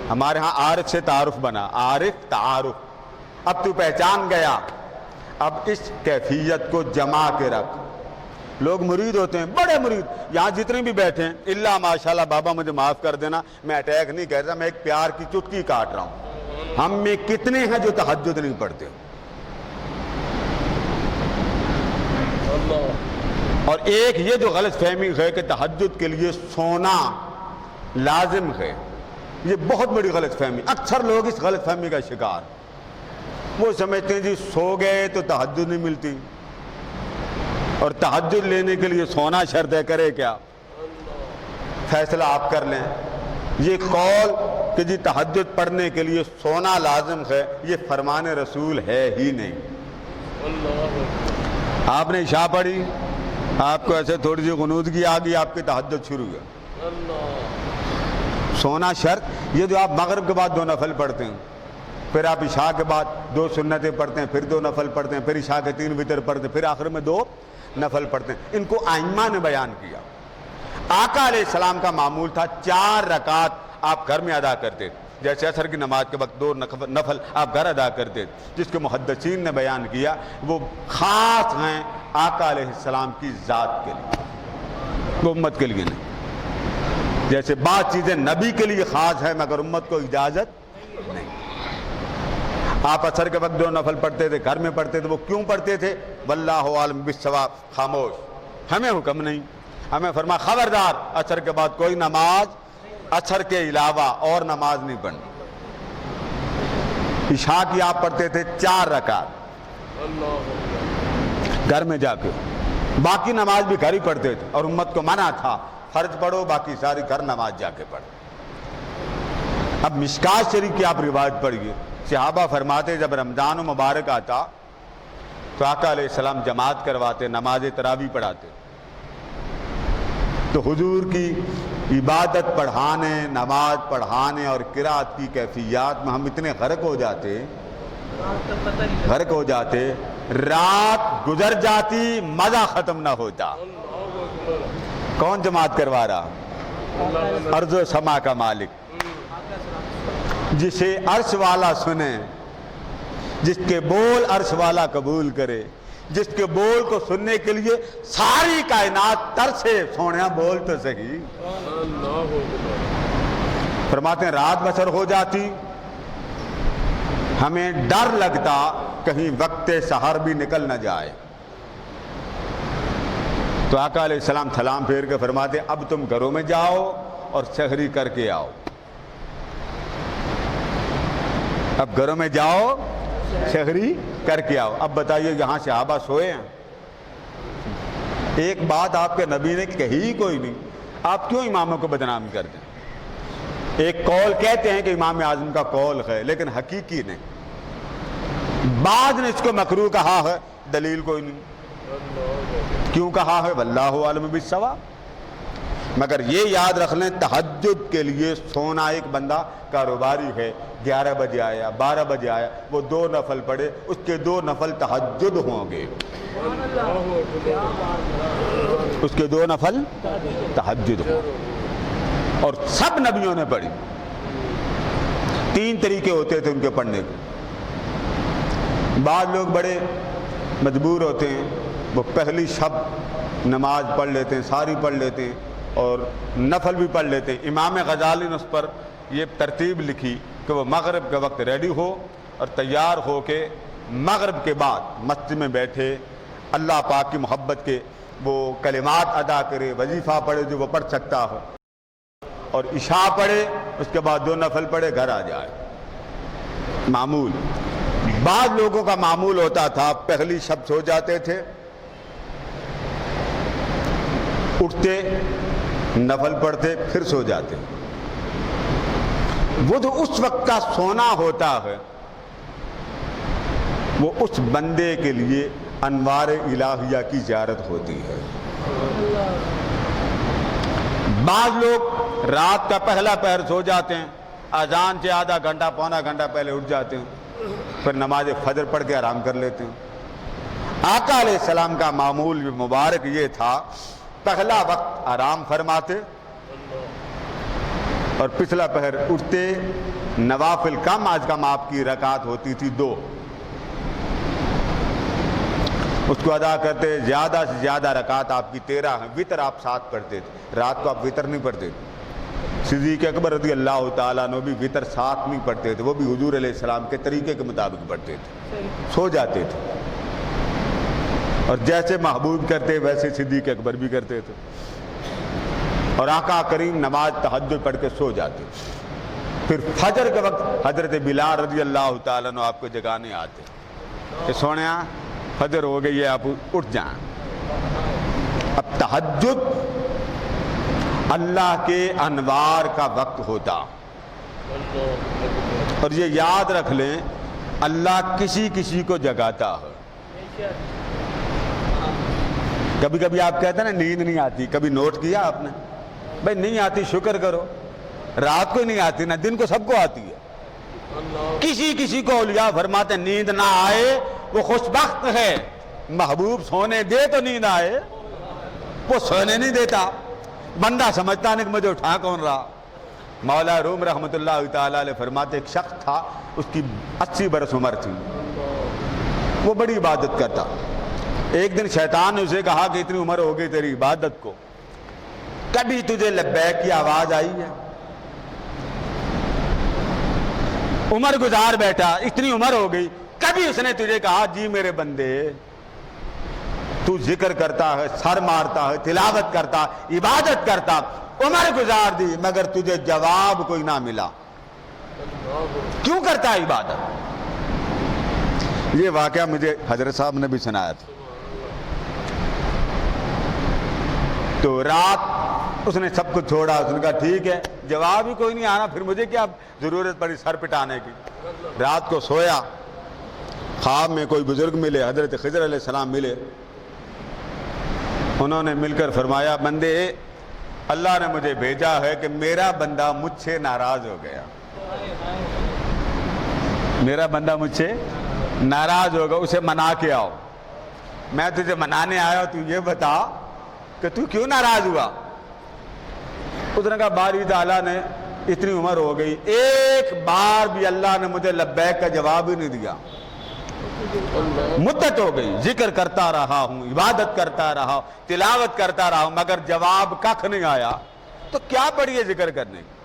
ہمارے ہاں عارف سے تعارف بنا، عارف تعارف، اب تو پہچان گیا، اب اس کیفیت کو جما کے رکھ۔ لوگ مرید ہوتے ہیں، بڑے مرید، یہاں جتنے بھی بیٹھے ہیں، اللہ ماشاءاللہ بابا مجھے معاف کر دینا، میں اٹیک نہیں کہہ رہا، میں ایک پیار کی چٹکی کاٹ رہا ہوں۔ ہم میں کتنے ہیں جو تہجد نہیں پڑھتے؟ اور ایک یہ جو غلط فہمی ہے کہ تہجد کے لیے سونا لازم ہے، یہ بہت بڑی غلط فہمی، اکثر لوگ اس غلط فہمی کا شکار، وہ سمجھتے ہیں جی سو گئے تو تہجد نہیں ملتی، اور تہجد لینے کے لیے سونا شرط ہے، کرے کیا؟ فیصلہ آپ کر لیں۔ یہ قول کہ جی تہجد پڑھنے کے لیے سونا لازم ہے، یہ فرمان رسول ہے ہی نہیں۔ آپ نے عشاء پڑھی، آپ کو ایسے تھوڑی سی غنودگی آ گئی، آپ کی تہجد شروع ہے، سونا شرط۔ یہ جو آپ مغرب کے بعد 2 نفل پڑھتے ہیں، پھر آپ عشاء کے بعد 2 سنتیں پڑھتے ہیں، پھر 2 نفل پڑھتے ہیں، پھر عشاء کے 3 وتر پڑھتے ہیں، پھر آخر میں 2 نفل پڑھتے ہیں، ان کو ائمہ نے بیان کیا۔ آقا علیہ السلام کا معمول تھا 4 رکعت آپ گھر میں ادا کرتے، جیسے عصر کی نماز کے وقت 2 نفل آپ گھر ادا کرتے، جس کو محدثین نے بیان کیا وہ خاص ہیں آقا علیہ السلام کی ذات کے لیے، وہ امت کے لیے نہیں۔ جیسے بعض چیزیں نبی کے لیے خاص ہے مگر امت کو اجازت نہیں۔ آپ عصر کے وقت جو نفل پڑھتے تھے گھر میں پڑھتے تھے، وہ کیوں پڑھتے تھے؟ واللہ عالم بالصواب، خاموش، ہمیں حکم نہیں، ہمیں فرما خبردار عصر کے بعد کوئی نماز عصر کے علاوہ اور نماز نہیں پڑھنی۔ عشاء کی آپ پڑھتے تھے 4 رکعت گھر میں جا کے، باقی نماز بھی گھر ہی پڑھتے تھے، اور امت کو منع تھا فرض پڑھو باقی ساری گھر نماز جا کے پڑھو۔ اب مشکات شریف کی آپ روایت پڑھیے، صحابہ فرماتے جب رمضان مبارک آتا تو آقا علیہ السلام جماعت کرواتے، نماز تراویح پڑھاتے، تو حضور کی عبادت پڑھانے، نماز پڑھانے اور قرات کی کیفیات میں ہم اتنے غرق ہو جاتے، رات گزر جاتی مزہ ختم نہ ہوتا۔ کون جماعت کروا رہا؟ ارض و سما کا مالک، جسے عرش والا سنے، جس کے بول عرش والا قبول کرے، جس کے بول کو سننے کے لیے ساری کائنات ترسے، سونیا بول تو صحیح۔ فرماتے ہیں رات بسر ہو جاتی، ہمیں ڈر لگتا کہیں وقت سحر بھی نکل نہ جائے، تو آقا علیہ السلام سلام پھیر کے فرماتے اب تم گھروں میں جاؤ اور سحری کر کے آؤ، اب گھروں میں جاؤ سحری کر کے آؤ۔ اب بتائیے یہاں صحابہ سوئے ہیں، ایک بات آپ کے نبی نے کہی کوئی نہیں، آپ کیوں اماموں کو بدنام کر دیں؟ ایک قول کہتے ہیں کہ امام اعظم کا قول ہے لیکن حقیقی نہیں، بعض نے اس کو مکروہ کہا ہے، دلیل کوئی نہیں، کیوں کہا ہے واللہ عالم بالصواب۔ مگر یہ یاد رکھ لیں تہجد کے لیے سونا ایک بندہ کاروباری ہے، 11 بجے آیا 12 بجے آیا، وہ 2 نفل پڑھے، اس کے 2 نفل تہجد ہوں گے، اس کے 2 نفل تہجد ہوں گے، اور سب نبیوں نے پڑھی۔ 3 طریقے ہوتے تھے ان کے پڑھنے کے، بعض لوگ بڑے مجبور ہوتے ہیں، وہ پہلی شب نماز پڑھ لیتے ہیں، ساری پڑھ لیتے ہیں اور نفل بھی پڑھ لیتے ہیں۔ امام غزالی نے اس پر یہ ترتیب لکھی کہ وہ مغرب کے وقت ریڈی ہو اور تیار ہو کے مغرب کے بعد مسجد میں بیٹھے، اللہ پاک کی محبت کے وہ کلمات ادا کرے، وظیفہ پڑھے جو وہ پڑھ سکتا ہو، اور عشاء پڑھے، اس کے بعد 2 نفل پڑھے، گھر آ جائے۔ معمول بعض لوگوں کا معمول ہوتا تھا پہلی شب سو جاتے تھے، اٹھتے نفل پڑھتے پھر سو جاتے، وہ جو اس وقت کا سونا ہوتا ہے وہ اس بندے کے لیے انوار الہیہ کی زیارت ہوتی ہے۔ بعض لوگ رات کا پہلا پہر سو جاتے ہیں، اذان سے آدھا گھنٹہ پونا گھنٹہ پہلے اٹھ جاتے ہیں، پھر نماز فجر پڑھ کے آرام کر لیتے ہیں۔ آقا علیہ السلام کا معمول مبارک یہ تھا، پہلا وقت آرام فرماتے اور پچھلا پہر اٹھتے، نوافل کم از کم آپ کی رکعت ہوتی تھی 2، اس کو ادا کرتے، زیادہ سے زیادہ رکعت آپ کی 13 ہیں، وطر آپ 7 پڑھتے تھے، رات کو آپ وطر نہیں پڑھتے تھے۔ صدیق اکبر رضی اللہ تعالیٰ عنہ بھی وطر 7 نہیں پڑھتے تھے، وہ بھی حضور علیہ السلام کے طریقے کے مطابق پڑھتے تھے، سو جاتے تھے، اور جیسے محبوب کرتے ویسے صدیق اکبر بھی کرتے تھے، اور آقا کریم نماز تہجد پڑھ کے سو جاتے۔ پھر فجر کے وقت حضرت بلال رضی اللہ تعالیٰ عنہ آپ کو جگانے آتے کہ سونیا فجر ہو گئی ہے، آپ اٹھ جائیں۔ اب تہجد اللہ کے انوار کا وقت ہوتا، اور یہ یاد رکھ لیں اللہ کسی کسی کو جگاتا ہے۔ کبھی کبھی آپ کہتے ہیں نا نیند نہیں آتی، کبھی نوٹ کیا آپ نے؟ بھائی نہیں آتی شکر کرو، رات کو نہیں آتی نہ دن کو، سب کو آتی ہے۔ کسی کسی کو اولیاء فرماتے ہیں نیند نہ آئے وہ خوش بخت ہے، محبوب سونے دے تو نیند آئے، وہ سونے نہیں دیتا، بندہ سمجھتا نہیں کہ مجھے اٹھا کون رہا۔ مولا روم رحمۃ اللہ تعالیٰ علیہ فرماتے ایک شخص تھا، اس کی 80 برس عمر تھی، وہ بڑی عبادت کرتا۔ ایک دن شیطان نے اسے کہا کہ اتنی عمر ہو گئی تیری عبادت کو، کبھی تجھے لبیک کی آواز آئی ہے؟ عمر گزار بیٹھا، اتنی عمر ہو گئی، کبھی اس نے تجھے کہا جی میرے بندے تو ذکر کرتا ہے، سر مارتا ہے، تلاوت کرتا، عبادت کرتا، عمر گزار دی مگر تجھے جواب کوئی نہ ملا، کیوں کرتا ہے عبادت؟ یہ واقعہ مجھے حضرت صاحب نے بھی سنایا تھا۔ تو رات اس نے سب کچھ چھوڑا، اس نے کہا ٹھیک ہے جواب ہی کوئی نہیں آنا، پھر مجھے کیا ضرورت پڑی سر پٹانے کی۔ رات کو سویا، خواب میں کوئی بزرگ ملے، حضرت خضر علیہ السلام ملے، انہوں نے مل کر فرمایا بندے اللہ نے مجھے بھیجا ہے کہ میرا بندہ مجھ سے ناراض ہو گیا، میرا بندہ مجھ سے ناراض ہوگا، اسے منا کے آؤ۔ میں تجھے منانے آیا، تو یہ بتا کہ تو کیوں ناراض ہوا؟ اس نے کہا باری تعالیٰ نے اتنی عمر ہو گئی، ایک بار بھی اللہ نے مجھے لبیک کا جواب ہی نہیں دیا، مدت ہو گئی ذکر کرتا رہا ہوں، عبادت کرتا رہا ہوں، تلاوت کرتا رہا ہوں، مگر جواب کخ نہیں آیا، تو کیا پڑی ہے ذکر کرنے کی؟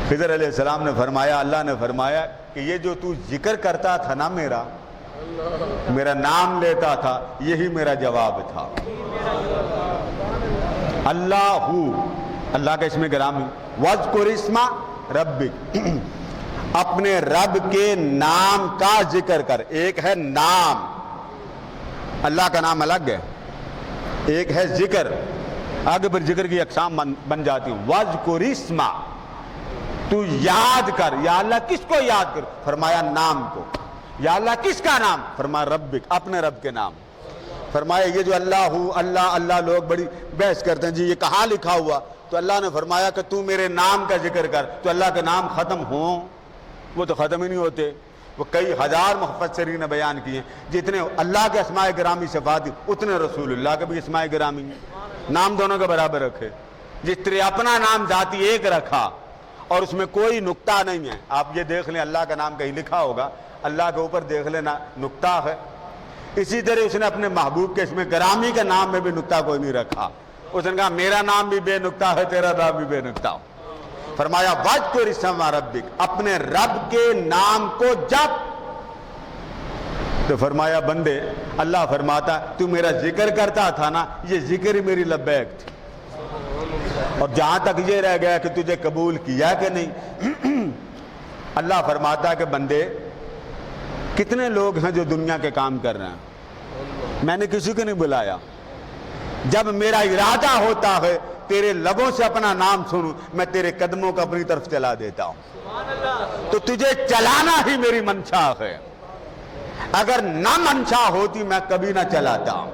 خضر علیہ السلام نے فرمایا، اللہ نے فرمایا کہ یہ جو تو ذکر کرتا تھا نا، میرا نام لیتا تھا، یہی میرا جواب تھا۔ اللہ اللہ کا اسم گرامی، وَاذْكُرِ اسْمَ رَبِّكَ، اپنے رب کے نام کا ذکر کر۔ ایک ہے نام، اللہ کا نام الگ ہے، ایک ہے ذکر، آگے پھر ذکر کی اقسام بن جاتی ہوں۔ وَاذْكُرِ اسْمَ، تو یاد کر، یا اللہ کس کو یاد کر؟ فرمایا نام کو۔ یا اللہ کس کا نام؟ فرمایا ربک، اپنے رب کے نام۔ فرمایا یہ جو اللہ اللہ اللہ لوگ بڑی بحث کرتے ہیں جی یہ کہاں لکھا ہوا؟ تو اللہ نے فرمایا کہ تو میرے نام کا ذکر کر، تو اللہ کے نام ختم ہوں؟ وہ تو ختم ہی نہیں ہوتے، وہ کئی ہزار مفسرین نے بیان کیے، جتنے اللہ کے اسماء گرامی صفات ہیں اتنے رسول اللہ کے بھی اسماء گرامی ہیں، نام دونوں کے برابر رکھے۔ جس طرح اپنا نام ذاتی ایک رکھا اور اس میں کوئی نقطہ نہیں ہے، آپ یہ دیکھ لیں اللہ کا نام کہیں لکھا ہوگا، اللہ کے اوپر دیکھ لینا نقطہ ہے، اسی طرح اس نے اپنے محبوب کے اسم گرامی کے نام میں بھی نقطہ کوئی نہیں رکھا۔ اس نے کہا میرا نام بھی بے نقطہ ہے، تیرا نام بھی بے نقطہ ہو۔ فرمایا وَاذْكُرِ اسْمَ رَبِّكَ، اپنے رب کے نام کو جپ۔ تو فرمایا بندے، اللہ فرماتا تو میرا ذکر کرتا تھا نا، یہ ذکر ہی میری لبیک تھی، اور جہاں تک یہ رہ گیا کہ تجھے قبول کیا کہ نہیں۔ اللہ فرماتا کہ بندے کتنے لوگ ہیں جو دنیا کے کام کر رہے ہیں، میں نے کسی کو نہیں بلایا، جب میرا ارادہ ہوتا ہے تیرے لبوں سے اپنا نام سنوں، میں تیرے قدموں کو اپنی طرف چلا دیتا ہوں، تو تجھے چلانا ہی میری منشا ہے، اگر نہ منشا ہوتی میں کبھی نہ چلاتا ہوں۔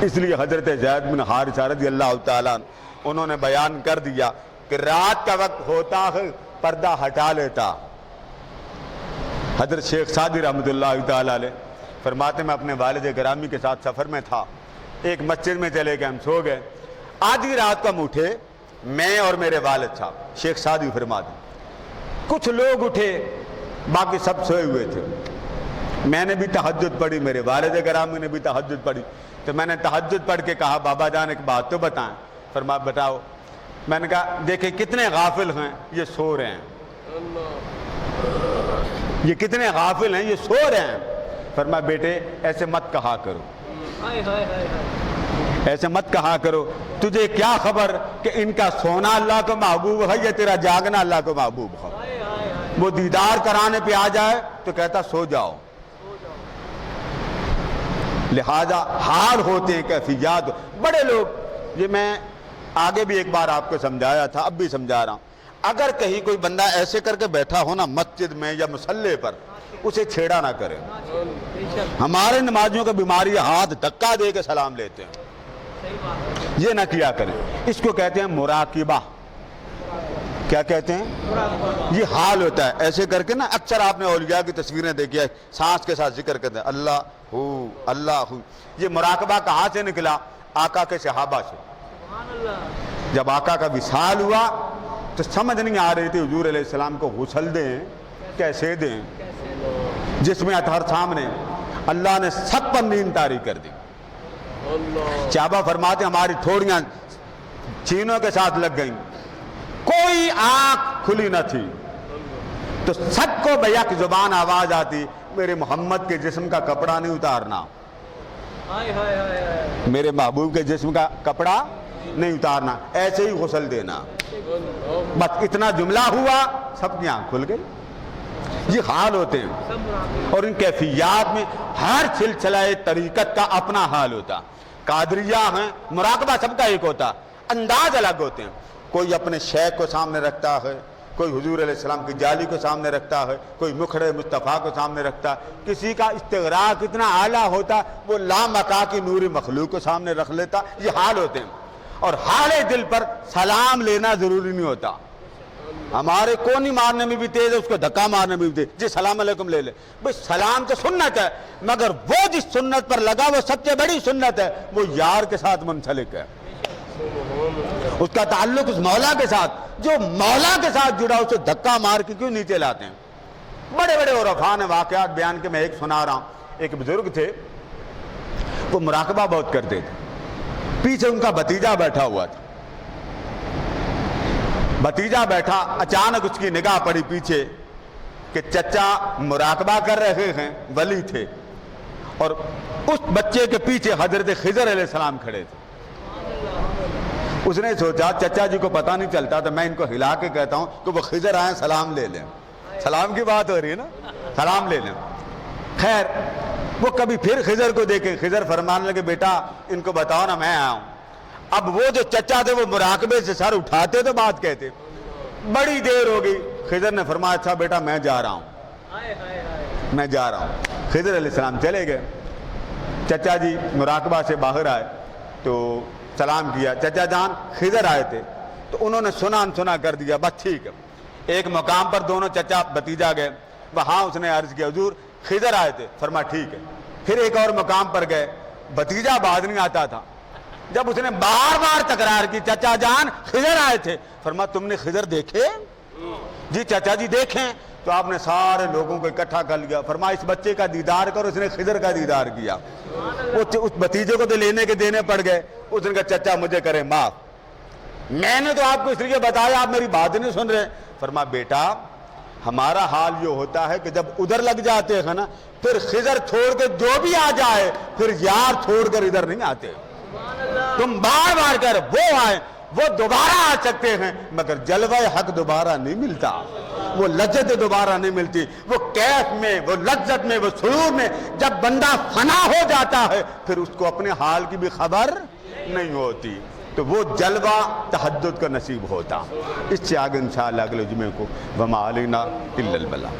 اس لیے حضرت زید بن حارثہ رضی اللہ تعالیٰ انہوں نے بیان کر دیا کہ رات کا وقت ہوتا ہے پردہ ہٹا لیتا۔ حضرت شیخ سعدی رحمۃ اللہ تعالیٰ علیہ فرماتے میں اپنے والد گرامی کے ساتھ سفر میں تھا، ایک مسجد میں چلے گئے، ہم سو گئے، آدھی رات کو ہم اٹھے، میں اور میرے والد صاحب، شیخ سعدی فرماتے کچھ لوگ اٹھے، باقی سب سوئے ہوئے تھے، میں نے بھی تہجد پڑھی، میرے والد گرامی نے بھی تہجد پڑھی، تو میں نے تہجد پڑھ کے کہا بابا جان ایک بات تو بتائیں۔ فرمایا بتاؤ۔ میں نے کہا دیکھیں کتنے غافل ہیں، یہ سو رہے ہیں، یہ کتنے غافل ہیں، یہ سو رہے ہیں۔ فرمایا بیٹے ایسے مت کہا کرو، ایسے مت کہا کرو، تجھے کیا خبر کہ ان کا سونا اللہ کو محبوب ہے یا تیرا جاگنا اللہ کو محبوب ہے؟ وہ دیدار کرانے پہ آ جائے تو کہتا سو جاؤ۔ لہذا حال ہوتے ہیں، کیفیات بڑے لوگ، یہ میں آگے بھی ایک بار آپ کو سمجھایا تھا، اب بھی سمجھا رہا ہوں، اگر کہیں کوئی بندہ ایسے کر کے بیٹھا ہو نا مسجد میں یا مصلے پر، اسے چھیڑا نہ کرے۔ ہمارے نمازیوں کا بیماری ہاتھ دھکا دے کے سلام لیتے ہیں، یہ نہ کیا کریں، اس کو کہتے ہیں مراقبہ۔ کیا کہتے ہیں؟ یہ حال ہوتا ہے ایسے کر کے نا، اکثر آپ نے اولیاء کی تصویریں دیکھی ہے، سانس کے ساتھ ذکر کرتے ہیں اللہ ہو اللہ ہو۔ یہ مراقبہ کہاں سے نکلا؟ آقا کے صحابہ سے۔ جب آقا کا وصال ہوا تو سمجھ نہیں آ رہی تھی حضور علیہ السلام کو غسل دیں کیسے دیں، جس میں اطہر سامنے، اللہ نے سب پر نیند طاری کر دی۔ صحابہ فرماتے ہماری تھوڑیاں چینوں کے ساتھ لگ گئیں، کوئی آنکھ کھلی نہ تھی تو سب کو بیک زبان آواز آتی میرے محمد کے جسم کا کپڑا نہیں اتارنا، میرے محبوب کے جسم کا کپڑا نہیں اتارنا، ایسے ہی غسل دینا۔ بس اتنا جملہ ہوا، سب کی آنکھ کھل گئی۔ یہ حال ہوتے ہیں، اور ان کیفیات میں ہر سلسلہ طریقت کا اپنا حال ہوتا۔ قادریہ ہیں، مراقبہ سب کا ایک ہوتا، انداز الگ ہوتے ہیں۔ کوئی اپنے شیخ کو سامنے رکھتا ہے، کوئی حضور علیہ السلام کی جالی کو سامنے رکھتا ہے، کوئی مکھڑ مصطفیٰ کو سامنے رکھتا ہے، کسی کا استغراق اتنا اعلیٰ ہوتا وہ لامکا کی نور مخلوق کو سامنے رکھ لیتا۔ یہ حال ہوتے ہیں، اور حال دل پر سلام لینا ضروری نہیں ہوتا۔ ہمارے کونی مارنے میں بھی تیز ہے، اس کو دھکا مارنے میں بھی تیز، جی سلام علیکم لے لے، بھئی سلام تو سنت ہے، مگر وہ جس سنت پر لگا وہ سب سے بڑی سنت ہے، وہ یار کے ساتھ منسلک ہے، اس کا تعلق اس مولا کے ساتھ، جو مولا کے ساتھ جڑا اسے دھکا مار کے کیوں نیچے لاتے ہیں۔ بڑے بڑے عرفاء نے واقعات بیان کے میں ایک سنا رہا ہوں۔ ایک بزرگ تھے، وہ مراقبہ بہت کرتے تھے، پیچھے ان کا بھتیجا بیٹھا ہوا تھا۔ بھتیجا بیٹھا، اچانک اس کی نگاہ پڑی پیچھے کہ چچا مراقبہ کر رہے ہیں، ولی تھے، اور اس بچے کے پیچھے حضرت خضر علیہ السلام کھڑے تھے۔ اس نے سوچا چچا جی کو پتہ نہیں چلتا تو میں ان کو ہلا کے کہتا ہوں کہ وہ خضر آئیں سلام لے لیں، سلام کی بات ہو رہی ہے نا، سلام لے لیں۔ خیر وہ کبھی پھر خضر کو دیکھیں، خضر فرمانے لگے بیٹا ان کو بتاؤ نا میں آؤں۔ اب وہ جو چچا تھے وہ مراقبے سے سر اٹھاتے تو بات کہتے۔ بڑی دیر ہو گئی، خضر نے فرمایا اچھا بیٹا میں جا رہا ہوں، میں جا رہا ہوں۔ خضر علیہ السلام چلے گئے۔ چچا جی مراقبہ سے باہر آئے تو سلام کیا، چچا جان خضر آئے تھے، تو انہوں نے سنا کر دیا، بس ٹھیک ہے۔ ایک مقام پر دونوں چچا بھتیجا گئے، وہاں اس نے عرض کیا حضور خضر آئے تھے، فرمایا ٹھیک ہے۔ پھر ایک اور مقام پر گئے، بھتیجا بعد نہیں آتا تھا، جب اس نے بار بار تکرار کی چچا جان خضر آئے تھے، فرمایا تم نے خضر دیکھے؟ جی چچا جی دیکھیں۔ تو آپ نے سارے لوگوں کو اکٹھا کر لیا، فرمایا اس بچے کا دیدار کرو، اس نے خضر کا دیدار کیا۔ اس بھتیجے کو تو لینے کے دینے پڑ گئے، اس نے کہا چچا مجھے کرے معاف، میں نے تو آپ کو اس لیے بتایا آپ میری بات نہیں سن رہے۔ فرمایا بیٹا ہمارا حال یہ ہوتا ہے کہ جب ادھر لگ جاتے ہیں نا پھر خضر چھوڑ کے جو بھی آ جائے پھر یار چھوڑ کر ادھر نہیں آتے، تم بار بار کر وہ آئے، وہ دوبارہ آ سکتے ہیں مگر جلوہ حق دوبارہ نہیں ملتا، وہ لذت دوبارہ نہیں ملتی، وہ کیف میں، وہ لذت میں، وہ سرور میں جب بندہ فنا ہو جاتا ہے پھر اس کو اپنے حال کی بھی خبر نہیں ہوتی، تو وہ جلوہ تحدث کا نصیب ہوتا۔ اس سے آگے انشاءاللہ اگلے جمعے کو وما علینا الا البلاغ۔